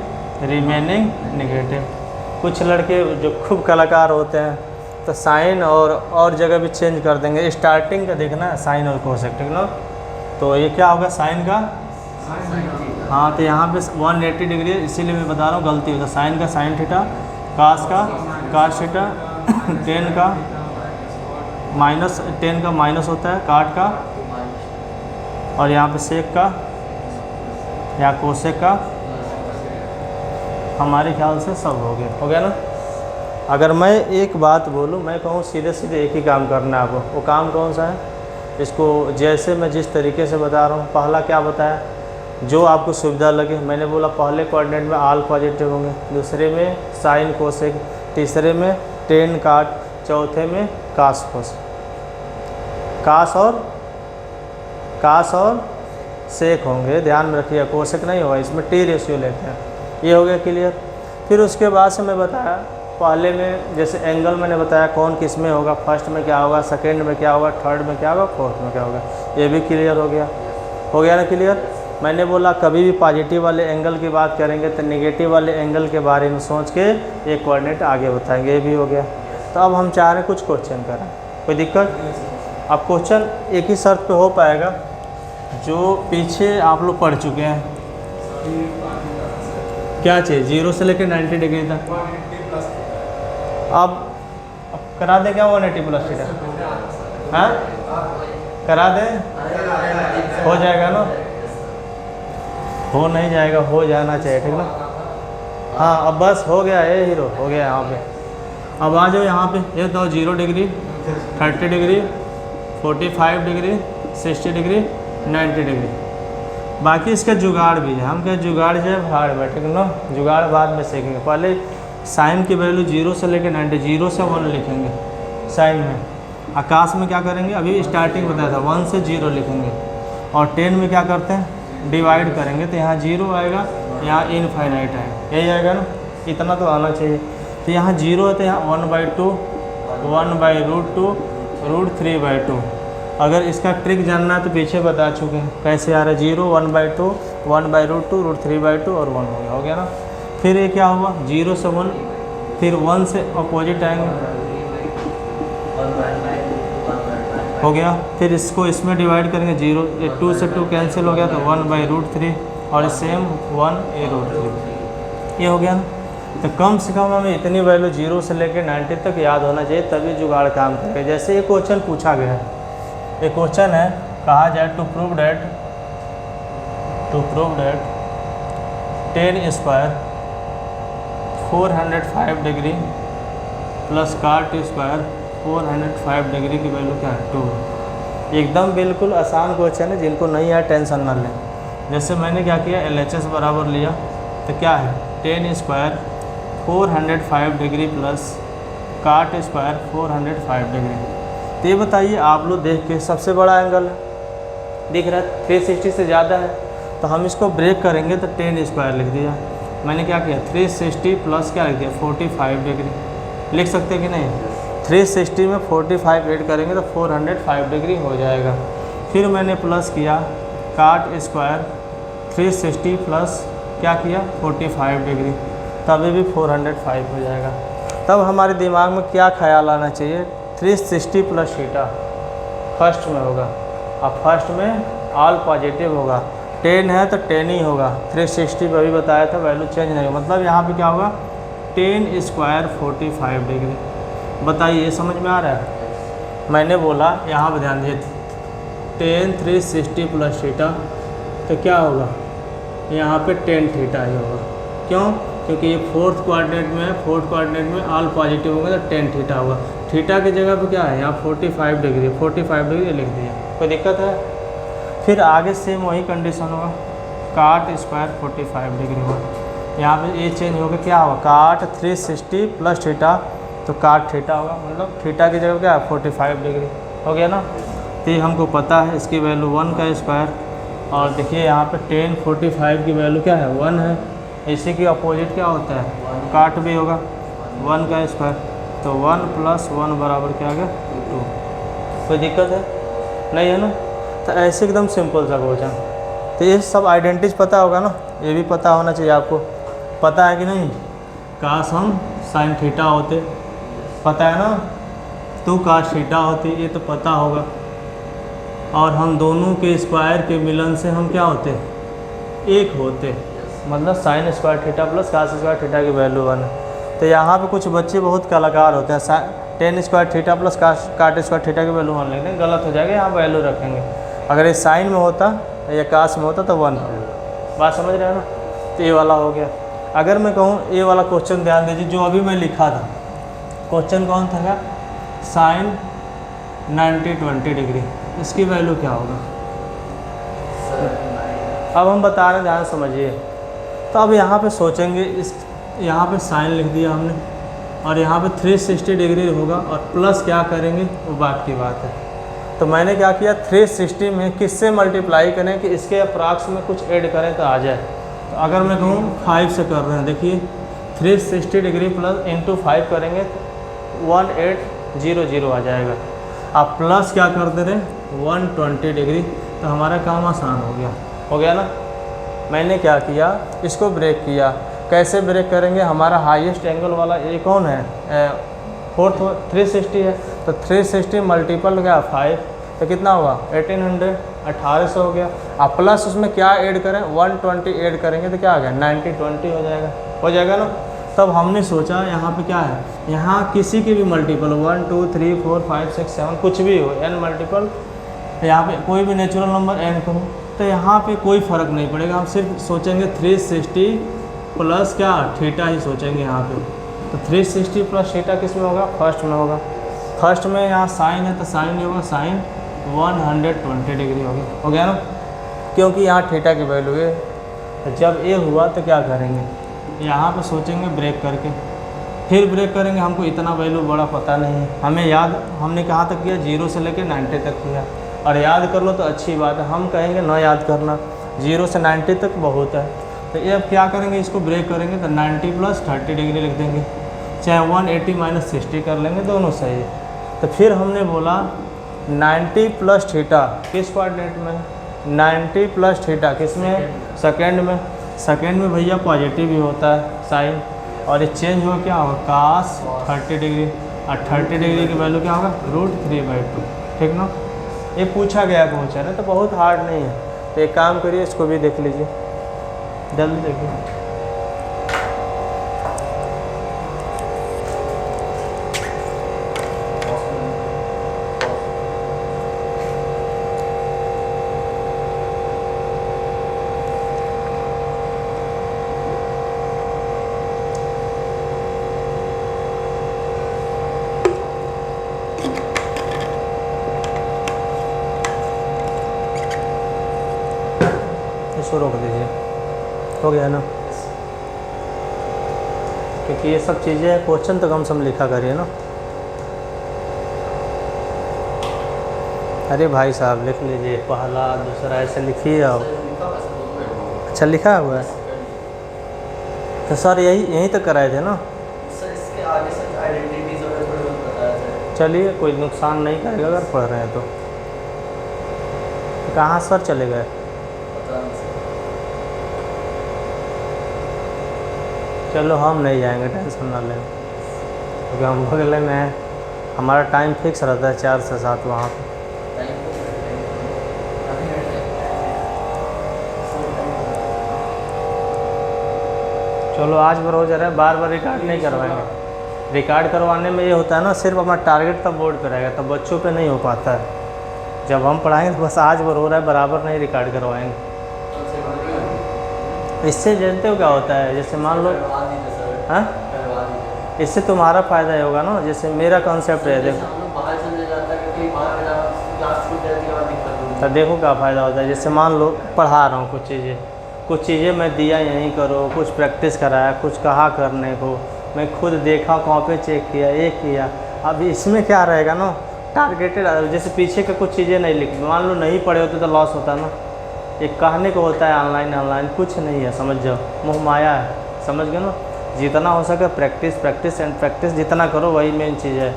Speaker 1: रिमेनिंग नेगेटिव। कुछ लड़के जो खूब कलाकार होते हैं तो साइन और जगह भी चेंज कर देंगे। स्टार्टिंग का देखना है साइन और कोसेक, ठीक ना। तो ये क्या होगा साइन का, हाँ तो यहाँ पे 180 डिग्री है, इसीलिए मैं बता रहा हूँ गलती होता है। साइन का साइन थीटा, कास का कास थीटा, टेन का माइनस, टेन का माइनस होता है काट का, और यहाँ पे सेक का या कोसेक का। हमारे ख्याल से सब हो गया ना। अगर मैं एक बात बोलूँ, मैं कहूँ सीधे सीधे एक ही काम करना है आपको, वो काम कौन सा है, इसको जैसे मैं जिस तरीके से बता रहा हूँ, पहला क्या बताया, जो आपको सुविधा लगे। मैंने बोला पहले कोऑर्डिनेट में ऑल पॉजिटिव होंगे, दूसरे में साइन कोसेक, तीसरे में टेन काट, चौथे में कास कोस, कास और सेक होंगे। ध्यान में रखिए, कोसेक नहीं होगा, इसमें टी रेशियो लेते हैं। ये हो गया क्लियर। फिर उसके बाद से मैं बताया पहले में जैसे एंगल मैंने बताया कौन किस में होगा, फर्स्ट में क्या होगा, सेकेंड में क्या होगा, थर्ड में क्या होगा, फोर्थ में क्या होगा। ये भी क्लियर हो गया ना क्लियर। मैंने बोला कभी भी पॉजिटिव वाले एंगल की बात करेंगे तो नेगेटिव वाले एंगल के बारे में सोच के एक कोऑर्डिनेट आगे बताएंगे। ये भी हो गया। तो अब हम चाह रहे हैं कुछ क्वेश्चन करें, कोई दिक्कत। अब क्वेश्चन एक ही शर्त पे हो पाएगा जो पीछे आप लोग पढ़ चुके हैं। क्या चाहिए, 0 से लेकर 90 डिग्री तक। अब करा दें क्या 180 प्लस थीटा? हाँ करा दें, हो जाएगा ना? हो नहीं जाएगा, हो जाना चाहिए, ठीक ना। हाँ अब बस हो गया है हीरो, हो गया यहाँ पे। अब आ जाओ यहाँ पे, ये तो 0 degree, 30 degree, 45 degree, 60 degree, 90 degree. बाकी इसका जुगाड़ भी है, हम क्या जुगाड़ जो है भाड़ में, ठीक ना। जुगाड़ बाद में सीखेंगे। पहले साइन की वैल्यू 0 से लेकर 90, 0 से 1 लिखेंगे साइन में। आकाश में क्या करेंगे, अभी स्टार्टिंग बताया था 1 से 0 लिखेंगे। और 10 में क्या करते हैं, डिवाइड करेंगे तो यहाँ 0 आएगा, यहाँ इनफाइनाइट आएगा, यही आएगा ना। इतना तो आना चाहिए। तो यहाँ 0 है तो यहाँ 1/2, 1/√2, √3/2। अगर इसका ट्रिक जानना है तो पीछे बता चुके हैं कैसे आ रहा है। 0, 1/2, 1/√2, √3/2 और 1 हो गया ना। फिर ये क्या हुआ, 0 से 1, फिर 1 से अपोजिट आएंगे, हो गया। फिर इसको इसमें डिवाइड करेंगे, 0, 2 से 2 कैंसिल हो गया तो 1/√3 और सेम 1/√3, ये हो गया ना। तो कम से कम हमें इतनी वैल्यू 0 से लेकर 90 तक याद होना चाहिए, तभी जुगाड़ काम करेगा। जैसे ये क्वेश्चन पूछा गया है, ये क्वेश्चन है, कहा जाए to prove that 10 square 405 degree plus cot square 405 degree की वैल्यू क्या है, 2। एकदम बिल्कुल आसान क्वेश्चन है, जिनको नहीं आया टेंशन ना लें। जैसे मैंने क्या किया, LHS बराबर लिया तो क्या है 10 square 405 degree plus cot square 405 degree. तो ये बताइए आप लोग देख के, सबसे बड़ा एंगल है, दिख रहा है 360 से ज़्यादा है, तो हम इसको ब्रेक करेंगे तो 10 स्क्वायर लिख दिया। मैंने क्या किया, 360 प्लस क्या लिख दिया 45 डिग्री। लिख सकते कि नहीं, 360 में 45 ऐड करेंगे तो 405 डिग्री हो जाएगा। फिर मैंने प्लस किया cot स्क्वायर 360 प्लस क्या किया 45 डिग्री, तभी भी 405 हो जाएगा। तब हमारे दिमाग में क्या ख्याल आना चाहिए, 360 प्लस थीटा फर्स्ट में होगा, अब फर्स्ट में ऑल पॉजिटिव होगा, 10 है तो 10 ही होगा। 360 पर भी बताया था वैल्यू चेंज नहीं होगा, मतलब यहाँ पे क्या होगा 10 स्क्वायर 45 डिग्री। बताइए ये समझ में आ रहा है। मैंने बोला यहाँ पर ध्यान दीजिए, 10 360 प्लस थीटा तो क्या होगा, यहाँ पे 10 थीटा ही होगा। क्यों, क्योंकि ये फोर्थ कोऑर्डिनेट में है, फोर्थ कोऑर्डिनेट में ऑल पॉजिटिव होगा तो 10 थीटा होगा। थीटा की जगह पे क्या है, यहाँ 45 डिग्री, 45 डिग्री लिख दिया, कोई दिक्कत है। फिर आगे सेम वही कंडीशन होगा, cot स्क्वायर 45 डिग्री होगा। यहाँ पे ये चेंज होगा, क्या होगा cot 360 प्लस थीटा तो cot थीटा होगा, मतलब थीटा की जगह क्या है 45 डिग्री, हो गया ना। तो ये हमको पता है, इसकी वैल्यू 1 का स्क्वायर, और देखिए यहाँ पे 10 45 की वैल्यू क्या है 1 है, इसी की अपोजिट क्या होता है cot भी होगा 1 का स्क्वायर, तो 1 + 1 बराबर क्या आ गया 2। कोई दिक्कत है नहीं है ना। तो ऐसे एकदम सिंपल सा क्वेश्चन। तो ये सब आइडेंटिटीज पता होगा ना, ये भी पता होना चाहिए आपको, पता है कि नहीं। काश हम साइन थीटा होते, पता है ना, तो काश थीटा होती, ये तो पता होगा। और हम दोनों के स्क्वायर के मिलन से हम क्या होते, एक होते, मतलब sine square theta plus cos square theta की वैल्यू 1 है। तो यहाँ पे कुछ बच्चे बहुत कलाकार होते हैं, 10 square theta plus cot square theta की वैल्यू 1 लिख दें, गलत हो जाएगा, यहाँ वैल्यू रखेंगे। अगर ये साइन में होता या कास में होता तो 1, बात समझ रहे हो ना। तो ये वाला हो गया। अगर मैं कहूँ ये वाला क्वेश्चन ध्यान दीजिए, जो अभी मैं लिखा था, क्वेश्चन कौन था, साइन 90 20 डिग्री, इसकी वैल्यू क्या होगा? अब हम बता रहे हैं, ध्यान समझिए। तो अब यहाँ पे सोचेंगे, इस यहाँ पे साइन लिख दिया हमने और यहाँ पे 360 डिग्री होगा और प्लस क्या करेंगे वो बात की बात है। तो मैंने क्या किया, 360 में किससे मल्टीप्लाई करें कि इसके अप्रॉक्स में कुछ ऐड करें तो आ जाए। तो अगर मैं कहूँ 5 से कर रहे हैं, देखिए 360 डिग्री प्लस इंटू 5 करेंगे 1800 आ जाएगा। आप प्लस क्या कर दे रहे हैं 120 डिग्री, तो हमारा काम आसान हो गया ना। मैंने क्या किया, इसको ब्रेक किया। कैसे ब्रेक करेंगे, हमारा हाईएस्ट एंगल वाला ये कौन है, 360 है। तो 360 मल्टीपल क्या 5, तो कितना हुआ 1800, 1800 हो गया। अब प्लस उसमें क्या ऐड करें 120 ऐड करेंगे तो क्या आ गया 90 20 हो जाएगा ना। तब हमने सोचा यहाँ पे क्या है, यहाँ किसी के भी मल्टीपल 1 2 3 4 5 6 7 कुछ भी हो n मल्टीपल, यहाँ पे कोई भी नेचुरल नंबर n करो तो यहाँ पे कोई फ़र्क नहीं पड़ेगा। हम सिर्फ सोचेंगे 360 प्लस क्या थीटा ही सोचेंगे यहाँ पे। तो 360 प्लस थीटा किस में होगा, फर्स्ट में होगा। फर्स्ट में यहाँ साइन है तो साइन ही होगा, साइन 120 डिग्री हो गया ना, क्योंकि यहाँ थीटा की वैल्यू है। तो जब ये हुआ तो क्या करेंगे, यहाँ पे सोचेंगे ब्रेक करके, फिर ब्रेक करेंगे। हमको इतना वैल्यू बड़ा पता नहीं है, हमें याद, हमने कहाँ तक किया 0 से लेकर 90 तक किया। और याद कर लो तो अच्छी बात है, हम कहेंगे ना याद करना, 0 से 90 तक बहुत है। तो ये अब क्या करेंगे, इसको ब्रेक करेंगे तो 90 प्लस 30 डिग्री लिख देंगे, चाहे 180 माइनस 60 कर लेंगे, दोनों सही है। तो फिर हमने बोला 90 प्लस थीटा किस कोऑर्डिनेट में, 90 प्लस थीटा किस में, सेकेंड में। सेकेंड में भैया पॉजिटिव ही होता है साइन, और ये चेंज हो क्या होगा कास 30 डिग्री, और 30 डिग्री की वैल्यू क्या होगा √3/2, ठीक ना। ये पूछा गया पूछा ना, तो बहुत हार्ड नहीं है। तो एक काम करिए, इसको भी देख लीजिए, जल्दी देखिए। इसको रोक दीजिए, हो गया ना। क्योंकि ये सब चीज़ें क्वेश्चन तो कम से कम लिखा करिए ना। अरे भाई साहब लिख लीजिए, पहला दूसरा ऐसे लिखिए आप। अच्छा लिखा हुआ है तो सर यही तो कराए थे ना। चलिए कोई नुकसान नहीं करेगा अगर पढ़ रहे हैं तो कहाँ सर चले गए। चलो हम नहीं जाएंगे, टेंशन ना लें, क्योंकि हम बगल में हैं, हमारा टाइम फिक्स रहता है 4 से 7 वहाँ पे। चलो आज बार हो जा रहा है, बार बार रिकॉर्ड नहीं करवाएंगे। रिकॉर्ड करवाने में ये होता है ना, सिर्फ अपना टारगेट तब बोर्ड पे रहेगा, तब बच्चों पे नहीं हो पाता है। जब हम पढ़ाएंगे तो बस आज बार हो रहा है, बराबर नहीं रिकॉर्ड करवाएंगे। इससे जानते हो क्या होता है, जैसे मान लो हाँ, इससे तुम्हारा फ़ायदा होगा ना। जैसे मेरा कॉन्सेप्ट है, देखो तो देखो क्या फ़ायदा होता है। जैसे मान लो पढ़ा रहा हूँ कुछ चीज़ें मैं दिया यहीं करो, कुछ प्रैक्टिस कराया, कुछ कहा करने को, मैं खुद देखा, कॉपी चेक किया, ये किया। अब इसमें क्या रहेगा ना, टारगेटेड। जैसे पीछे का कुछ चीज़ें नहीं लिखी, मान लो नहीं पढ़े होते तो लॉस होता ना। एक कहने को होता है ऑनलाइन कुछ नहीं है, समझ जाओ, मोह माया है, समझ गए ना। जितना हो सके प्रैक्टिस एंड प्रैक्टिस जितना करो वही मेन चीज़ है।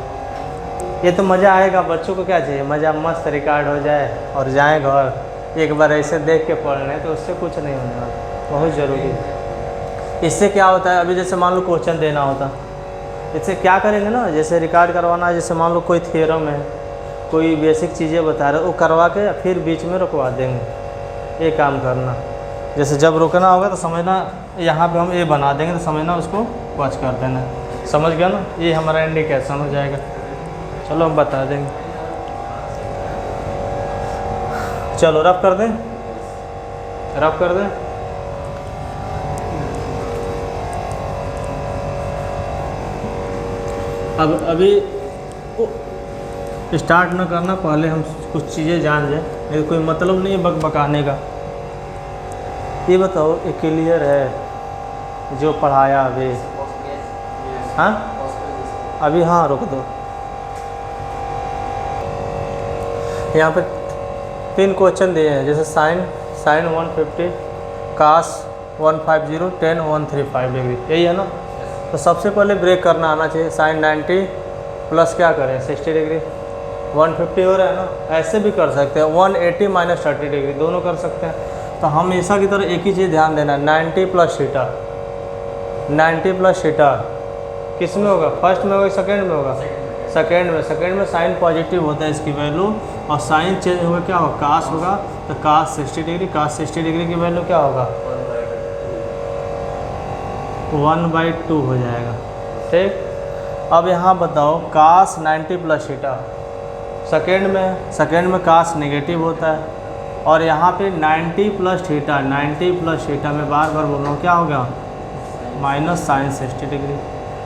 Speaker 1: ये तो मज़ा आएगा, बच्चों को क्या चाहिए, मज़ा, मस्त रिकॉर्ड हो जाए और जाएँ घर, एक बार ऐसे देख के पढ़ लें तो उससे कुछ नहीं होने वाला, बहुत ज़रूरी है। इससे क्या होता है, अभी जैसे मान लो क्वेश्चन देना होता, इससे क्या करेंगे ना, जैसे रिकॉर्ड करवाना है, जैसे मान लो कोई थ्योरम है, कोई बेसिक चीज़ें बता रहे, वो करवा के फिर बीच में रुकवा देंगे। ये काम करना, जैसे जब रुकना होगा तो समझना, यहाँ पे हम ये बना देंगे तो समझना, उसको वॉच कर देना, समझ गया ना। ये हमारा इंडिकेशन हो जाएगा। चलो हम बता देंगे, चलो रफ कर दें, रफ कर दें। अब अभी स्टार्ट न करना, पहले हम कुछ चीज़ें जान जाए, नहीं कोई मतलब नहीं है बकबकाने का। ये बताओ ये क्लियर है जो पढ़ाया अभी? हाँ अभी, हाँ रुक दो। यहाँ पे 3 क्वेश्चन दिए हैं, जैसे साइन 150, कास 150, टेन 135 डिग्री, यही है ना। तो सबसे पहले ब्रेक करना आना चाहिए। साइन 90 प्लस क्या करें 60 डिग्री, 150 हो रहा है ना। ऐसे भी कर सकते हैं 180 माइनस 30 डिग्री, दोनों कर सकते हैं। तो हमेशा की तरह एक ही चीज़ ध्यान देना, 90 प्लस थीटा, 90 प्लस थीटा किस में होगा, फर्स्ट में होगा सेकेंड में होगा, सेकेंड में साइन पॉजिटिव होता है इसकी वैल्यू, और साइन चेंज होगा क्या होगा, कास होगा, तो कास 60 डिग्री, कास 60 डिग्री की वैल्यू क्या होगा 1/2 हो जाएगा। ठीक, अब यहाँ बताओ कास 90 प्लस थीटा, सेकेंड में कास नेगेटिव होता है, और यहाँ पे 90 प्लस थीटा, 90 प्लस थीटा में बार बार बोल रहा हूँ क्या हो गया माइनस साइन 60 डिग्री,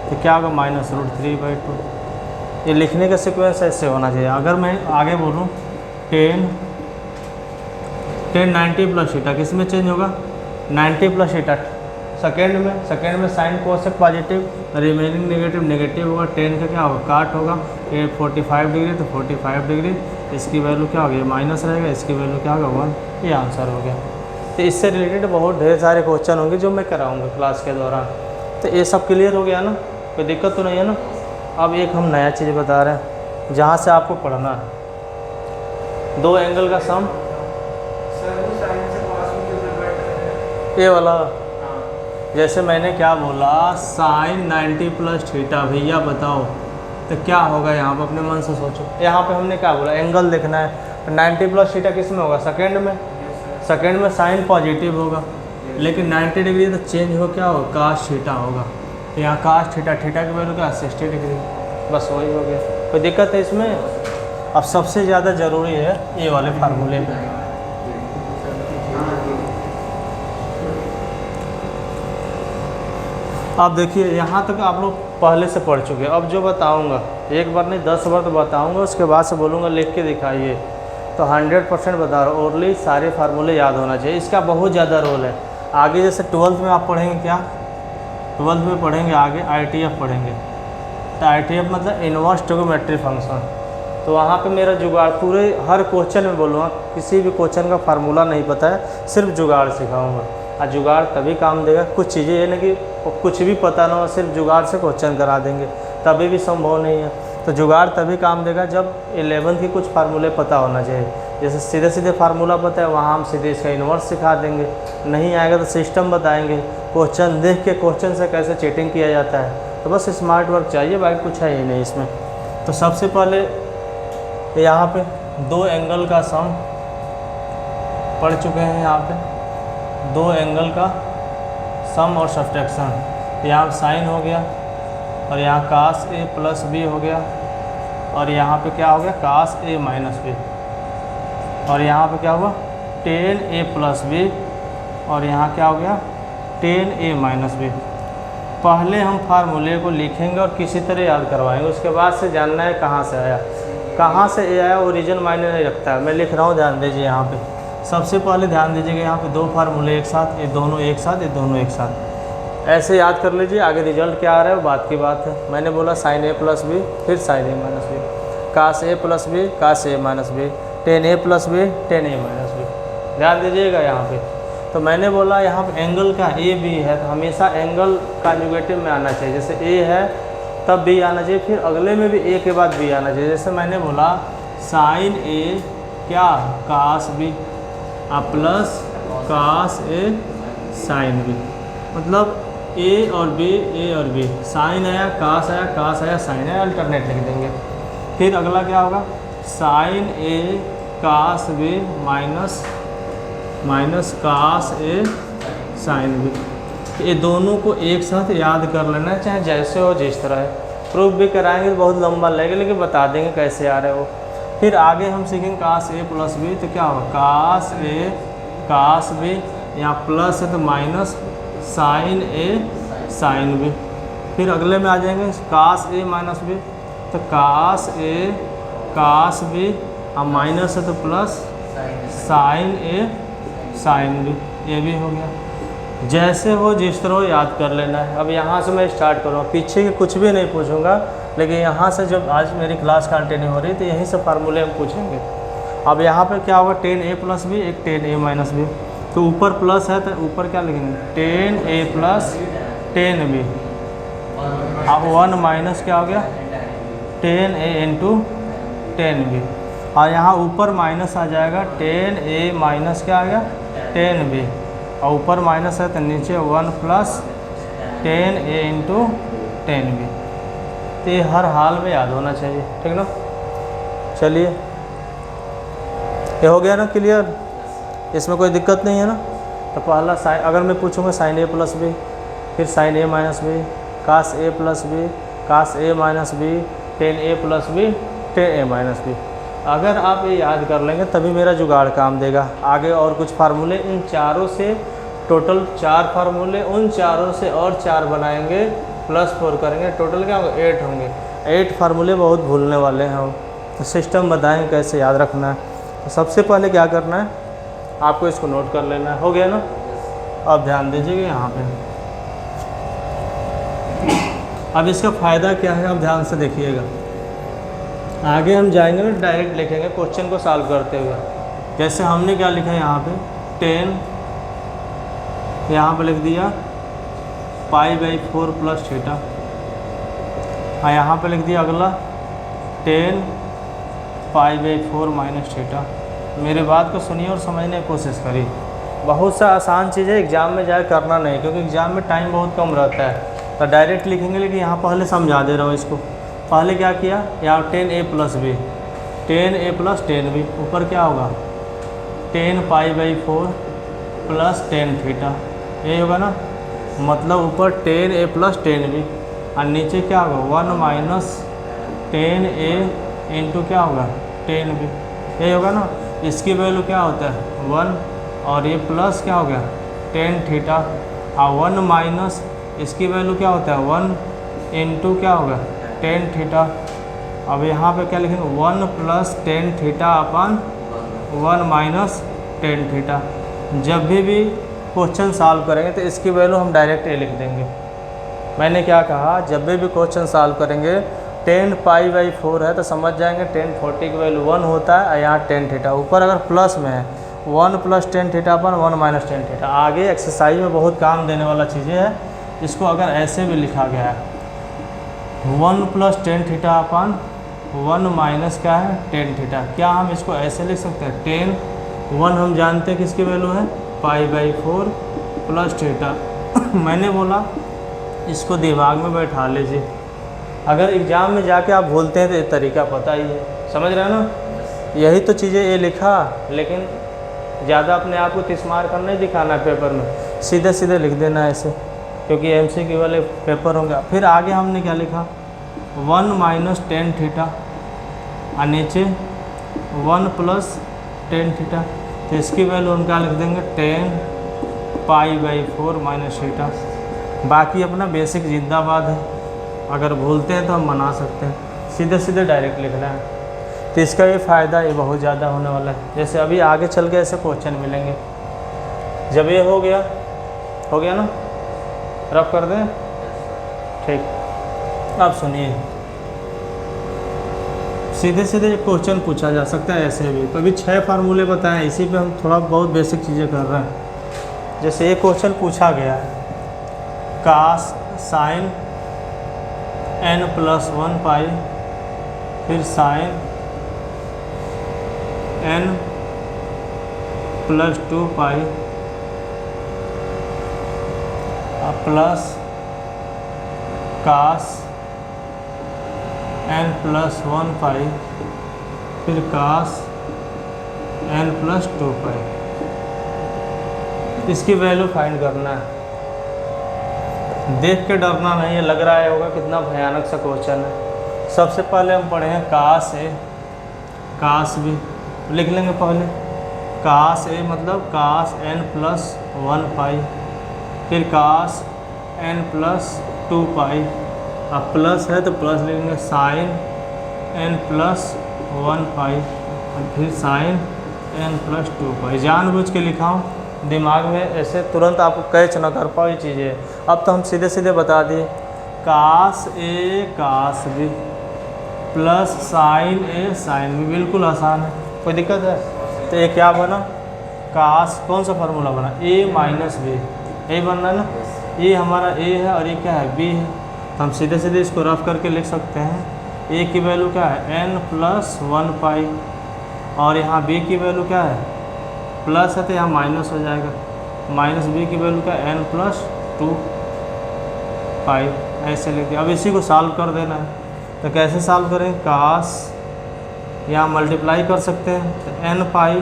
Speaker 1: तो क्या होगा -√3/2। ये लिखने का सीक्वेंस ऐसे होना चाहिए। अगर मैं आगे बोलूँ 10 90 प्लस थीटा किस में चेंज होगा, 90 प्लस थीटा सेकेंड में sine cosec positive, remaining negative होगा, 10 का क्या होगा काट होगा, ये 45 डिग्री, तो 45 डिग्री इसकी वैल्यू क्या होगी माइनस रहेगा, इसकी वैल्यू क्या होगा 1। ये आंसर हो गया। तो इससे रिलेटेड बहुत ढेर सारे क्वेश्चन होंगे जो मैं कराऊंगा क्लास के दौरान। तो ये सब क्लियर हो गया ना, कोई दिक्कत तो नहीं है ना। अब एक हम नया चीज़ बता रहे हैं जहाँ से आपको पढ़ना है, 2 एंगल का सम, ये वाला जैसे मैंने क्या बोला साइन 90 प्लस थीटा, भैया बताओ तो क्या होगा, यहाँ पर अपने मन से सोचो। यहाँ पे हमने क्या बोला एंगल देखना है, 90 प्लस थीटा किस में होगा सेकेंड में साइन पॉजिटिव होगा, लेकिन 90 डिग्री तो चेंज हो क्या होगा कास थीटा होगा, तो यहाँ कास थीटा की वैल्यू क्या 60 डिग्री, बस वही हो गया। कोई दिक्कत है इसमें। अब सबसे ज़्यादा ज़रूरी है ये वाले फार्मूले पे, आप देखिए यहाँ तक आप लोग पहले से पढ़ चुके हैं। अब जो बताऊँगा एक बार नहीं 10 बार तो बताऊँगा, उसके बाद से बोलूँगा लिख के दिखाइए, तो 100% बता रहा हूँ ओरली सारे फार्मूले याद होना चाहिए। इसका बहुत ज़्यादा रोल है। आगे जैसे 12th में आप पढ़ेंगे क्या, 12th में पढ़ेंगे आगे ITF पढ़ेंगे, तो ITF मतलब इन्वर्स ट्रिगोनोमेट्री फंक्शन। तो वहाँ पे मेरा जुगाड़ पूरे हर क्वेश्चन में बोलूँगा, किसी भी क्वेश्चन का फार्मूला नहीं पता है, सिर्फ जुगाड़ सिखाऊँगा। और जुगाड़ तभी काम देगा, कुछ चीज़ें ये नहीं कि कुछ भी पता ना हो सिर्फ जुगाड़ से क्वेश्चन करा देंगे, तभी भी संभव नहीं है। तो जुगाड़ तभी काम देगा जब 11th के कुछ फार्मूले पता होना चाहिए। जैसे सीधे फार्मूला पता है वहाँ हम सीधे इसका इन्वर्स सिखा देंगे, नहीं आएगा तो सिस्टम बताएंगे, क्वेश्चन देख के क्वेश्चन से कैसे चीटिंग किया जाता है। तो बस स्मार्ट वर्क चाहिए, बाकी कुछ है ही नहीं इसमें। तो सबसे पहले यहाँ पे 2 एंगल का सम पढ़ चुके हैं, यहाँ पे 2 एंगल का सम और सब्ट्रैक्शन। यहाँ साइन हो गया, और यहाँ कास A प्लस B हो गया, और यहाँ पे क्या हो गया कास A माइनस B, और यहाँ पे क्या हुआ tan A प्लस B, और यहाँ क्या हो गया tan A माइनस B। पहले हम फार्मूले को लिखेंगे और किसी तरह याद करवाएंगे, उसके बाद से जानना है कहाँ से आया, कहाँ से ए आया ओरिजिन मायने नहीं रखता है। मैं लिख रहा हूँ, ध्यान दीजिए। यहाँ पे सबसे पहले ध्यान दीजिएगा, यहाँ पे 2 फार्मूले एक साथ, ये दोनों एक साथ, ये दोनों एक साथ, ऐसे याद कर लीजिए। आगे रिजल्ट क्या आ रहा है वो बात की बात है। मैंने बोला साइन A प्लस B, फिर sine A minus B, cos A plus B, cos A minus B, tan A plus B, tan A minus B। ध्यान दीजिएगा यहाँ पे। तो मैंने बोला यहाँ पे एंगल का A B है, तो हमेशा एंगल कॉन्जुगेटिव में आना चाहिए। जैसे A है तब B आना चाहिए, फिर अगले में भी A के बाद B आना चाहिए। जैसे मैंने बोला साइन A क्या cos B plus cos A sine B, मतलब A और B, साइन आया कास आया साइन आया, अल्टरनेट लिख देंगे। फिर अगला क्या होगा sine A cos B minus cos A sine B। ये दोनों को एक साथ याद कर लेना है, चाहे जैसे हो जिस तरह है। प्रूफ भी कराएंगे तो बहुत लंबा लगेगा, लेकिन बता देंगे कैसे आ रहे हो। फिर आगे हम सीखेंगे कास A प्लस B, तो क्या होगा कास A कास B, यहाँ प्लस है तो minus sine A sine B। फिर अगले में आ जाएंगे कास A माइनस B, तो कास A कास बी, अब माइनस है तो प्लस साइन ए साइन बी, ये भी हो गया। जैसे हो जिस तरह हो याद कर लेना है। अब यहाँ से मैं स्टार्ट करूँगा, पीछे के कुछ भी नहीं पूछूंगा, लेकिन यहाँ से जब आज मेरी क्लास कंटिन्यू हो रही तो यहीं से फार्मूले हम पूछेंगे। अब यहाँ पे क्या होगा, 10a प्लस बी, एक 10a माइनस बी, तो ऊपर प्लस है तो ऊपर क्या लिखेंगे 10a प्लस 10b, अब 1 माइनस क्या हो गया 10a इंटू 10b, और यहाँ ऊपर माइनस आ जाएगा 10a माइनस क्या आ गया 10b, और ऊपर माइनस है तो नीचे 1 प्लस 10a इंटू 10b। तो ये हर हाल में याद होना चाहिए, ठीक ना। चलिए ये हो गया ना क्लियर, इसमें कोई दिक्कत नहीं है ना। तो पहला साइन, अगर मैं पूछूंगा साइन ए प्लस बी, फिर sine A minus B, cos A plus B, cos A minus B, 10a plus B, 10a minus B. अगर आप ये याद कर लेंगे तभी मेरा जुगाड़ काम देगा। आगे और कुछ फार्मूले, इन चारों से टोटल 4 फार्मूले, उन चारों से और 4 बनाएंगे, प्लस 4 करेंगे, टोटल क्या होगा 8 होंगे। 8 फार्मूले बहुत भूलने वाले हैं हम, तो सिस्टम बताएंगे कैसे याद रखना है। तो सबसे पहले क्या करना है, आपको इसको नोट कर लेना है। हो गया ना। अब ध्यान दीजिएगा यहाँ पे, अब इसका फ़ायदा क्या है, अब ध्यान से देखिएगा। आगे हम जाएंगे ना, डायरेक्ट लिखेंगे क्वेश्चन को सॉल्व करते हुए। जैसे हमने क्या लिखा है यहाँ पे 10, यहाँ पे लिख दिया π/4 प्लस थीटा, और यहाँ पे लिख दिया अगला 10 π/4 माइनस थीटा। मेरी बात को सुनिए और समझने की कोशिश करिए। बहुत सा आसान चीज़ है, एग्ज़ाम में जाए करना नहीं, क्योंकि एग्ज़ाम में टाइम बहुत कम रहता है, तो डायरेक्ट लिखेंगे। लेकिन यहाँ पहले समझा दे रहा हूँ इसको। पहले क्या किया, यहाँ 10a plus B, 10a plus 10b, ऊपर क्या होगा 10 π/4 प्लस 10 थीटा, यही होगा ना। मतलब ऊपर 10a प्लस 10b, और नीचे क्या होगा 1 माइनस 10a इंटू क्या होगा 10b, यही होगा ना। इसकी वैल्यू क्या होता है 1, और ये प्लस क्या हो गया 10 थीटा, और 1 माइनस इसकी वैल्यू क्या होता है 1 इंटू क्या होगा 10 थीटा। अब यहाँ पे क्या लिखेंगे 1 प्लस 10 थीटा अपन 1 माइनस 10 थीटा। जब भी क्वेश्चन सॉल्व करेंगे तो इसकी वैल्यू हम डायरेक्ट ये लिख देंगे। मैंने क्या कहा, जब भी क्वेश्चन सॉल्व करेंगे 10 π/4 है तो समझ जाएंगे 10 40 की वैल्यू 1 होता है, और यहाँ 10 थीटा। ऊपर अगर प्लस में है 1 प्लस 10 थीटा अपन 1 माइनस 10 थीटा। आगे एक्सरसाइज में बहुत काम देने वाला चीज़ें है। इसको अगर ऐसे भी लिखा गया है 1 प्लस 10 थीटा अपन 1 माइनस क्या है 10 थीटा, क्या हम इसको ऐसे लिख सकते हैं 10 1 हम जानते हैं किसकी वैल्यू है π/4 प्लस थीटा। मैंने बोला इसको दिमाग में बैठा लीजिए। अगर एग्ज़ाम में जाके आप भूलते हैं तो ये तरीका पता ही है, समझ रहे हैं ना। यही तो चीज़ें ये लिखा, लेकिन ज़्यादा अपने आप को तिस्मार कर नहीं दिखाना है पेपर में, सीधे सीधे लिख देना है ऐसे, क्योंकि MCQ वाले पेपर होंगे। फिर आगे हमने क्या लिखा 1 माइनस 10 थीटा, और नीचे 1 प्लस 10 थीटा, तो इसकी वैल्यू हम क्या लिख देंगे 10 π/4 माइनस थीटा। बाकी अपना बेसिक जिंदाबाद है, अगर भूलते हैं तो हम बना सकते हैं, सीधे सीधे डायरेक्ट लिखना है। तो इसका ये फ़ायदा ये बहुत ज़्यादा होने वाला है। जैसे अभी आगे चल के ऐसे क्वेश्चन मिलेंगे। जब ये हो गया ना, रफ कर दें, ठीक। अब सुनिए, सीधे सीधे क्वेश्चन पूछा जा सकता है ऐसे भी। तो अभी 6 फार्मूले बताएं, इसी पे हम थोड़ा बहुत बेसिक चीज़ें कर रहे हैं। जैसे ये क्वेश्चन पूछा गया है cos sine n plus 1 pi, फिर sine n plus 2 pi plus cos n plus 1 pi, फिर कास n प्लस 2 पाई। इसकी वैल्यू फाइंड करना है। देख के डरना नहीं है, लग रहा है होगा कितना भयानक सा क्वेश्चन है। सबसे पहले हम पढ़े हैं कास ए, कास बी लिख लेंगे पहले। कास ए मतलब कास n प्लस 1 पाई, फिर कास n प्लस 2 पाई, अब प्लस है तो प्लस लिखेंगे साइन n प्लस 1 पाई और फिर साइन n प्लस 2 पाई। जानबूझ के लिखा हूँ, दिमाग में ऐसे तुरंत आपको कैच ना कर पाओ ये चीज़ें। अब तो हम सीधे सीधे बता दिए, कास ए कास बी प्लस साइन ए साइन बी, बिल्कुल आसान है, कोई दिक्कत है? तो ये क्या बना, कास, कौन सा फार्मूला बना, a माइनस बी, यही बनना है ना। ये हमारा a है और ये क्या है, b है, तो हम सीधे सीधे इसको रफ करके लिख सकते हैं। a की वैल्यू क्या है, n प्लस 1 पाई, और यहाँ b की वैल्यू क्या है, प्लस है तो यहाँ माइनस हो जाएगा, माइनस b की वैल्यू क्या है, n प्लस 2 पाई, ऐसे लिख दिया। अब इसी को सॉल्व कर देना है, तो कैसे सॉल्व करें, कास यहाँ मल्टीप्लाई कर सकते हैं, तो n pi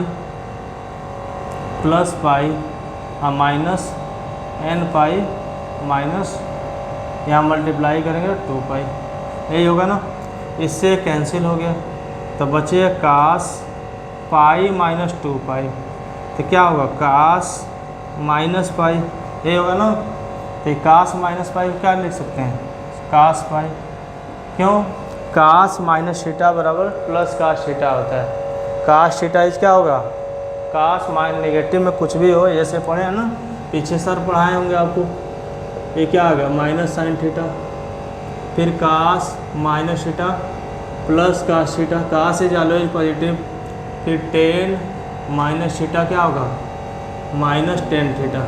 Speaker 1: plus pi minus n pi minus यहाँ मल्टीप्लाई करेंगे 2 पाई, यही होगा ना। इससे कैंसिल हो गया तो बचे कास पाई माइनस 2 पाई, तो क्या होगा, कास माइनस पाई, यही होगा ना। तो कास माइनस पाई क्या लिख सकते हैं, कास पाई, क्यों, कास माइनस थीटा बराबर प्लस कास थीटा होता है। कास थीटा इज क्या होगा, कास माइनस, नेगेटिव में कुछ भी हो, जैसे पढ़े हैं ना, पीछे सर पढ़ाए होंगे आपको, ये क्या आ गया, माइनस साइन थीटा, फिर cos minus theta plus cos theta, cos is always positive, फिर टेन माइनस थीटा क्या होगा, माइनस टेन थीटा।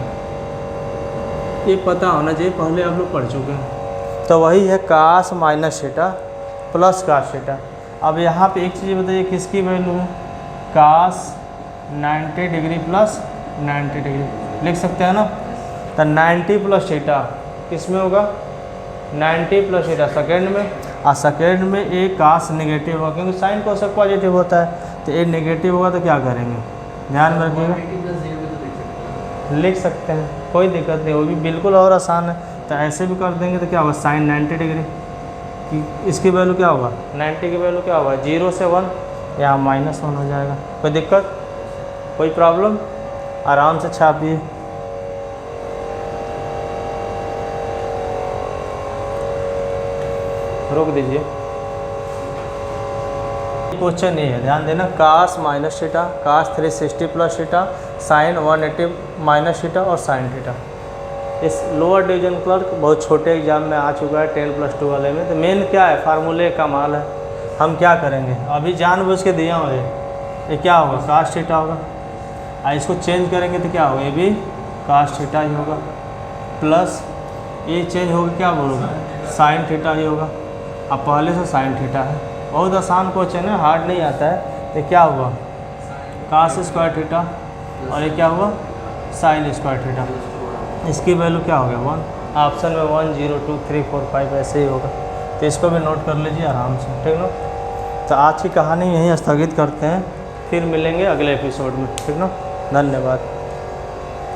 Speaker 1: ये पता होना चाहिए, पहले आप लोग पढ़ चुके हैं। तो वही है cos minus theta plus cos theta. अब यहाँ पे एक चीज़ बताइए, किसकी वैल्यू है, कास 90 डिग्री प्लस 90 डिग्री लिख सकते हैं ना। तो 90 प्लस थीटा किस में होगा, 90 प्लस थीटा सेकेंड में, और सेकेंड में ए कास नेगेटिव होगा, क्योंकि साइन कोसेक पॉजिटिव होता है, तो ए नेगेटिव होगा तो क्या करेंगे, ध्यान में रखिएगा, लिख सकते हैं, कोई दिक्कत नहीं, वो भी बिल्कुल और आसान है। तो ऐसे भी कर देंगे तो क्या होगा, साइन 90 डिग्री की इसकी वैल्यू क्या होगा, 90 की वैल्यू क्या होगा, 0 से 1, यहाँ -1 हो जाएगा। कोई दिक्कत, कोई प्रॉब्लम, आराम से छापिए। रोक दीजिए, क्वेश्चन नहीं है, ध्यान देना, cos minus theta, cos 360 plus theta, sine 180 minus theta और साइन थीटा। इस लोअर डिवीजन क्लर्क बहुत छोटे एग्जाम में आ चुका है 10+2 वाले में। तो मेन क्या है, फार्मूले का माल है। हम क्या करेंगे, अभी जानबूझ के दिया हुआ ये क्या होगा, कास थीटा होगा, और इसको चेंज करेंगे तो क्या होगा, ये भी कास थीटा ही होगा, प्लस ये चेंज होगा, क्या बोलोगे, साइन थीटा ही होगा। अब पहले से साइन थीटा है, बहुत आसान क्वेश्चन है, हार्ड नहीं आता है। तो क्या हुआ, कास स्क्वायर थीटा, और ये क्या हुआ, साइन स्क्वायर थीटा। इसकी वैल्यू क्या हो गया, 1, ऑप्शन में 1 0 2 3 4 5 ऐसे ही होगा। तो इसको भी नोट कर लीजिए आराम से, ठीक ना। तो आज की कहानी यहीं स्थगित करते हैं, फिर मिलेंगे अगले एपिसोड में, ठीक ना। धन्यवाद।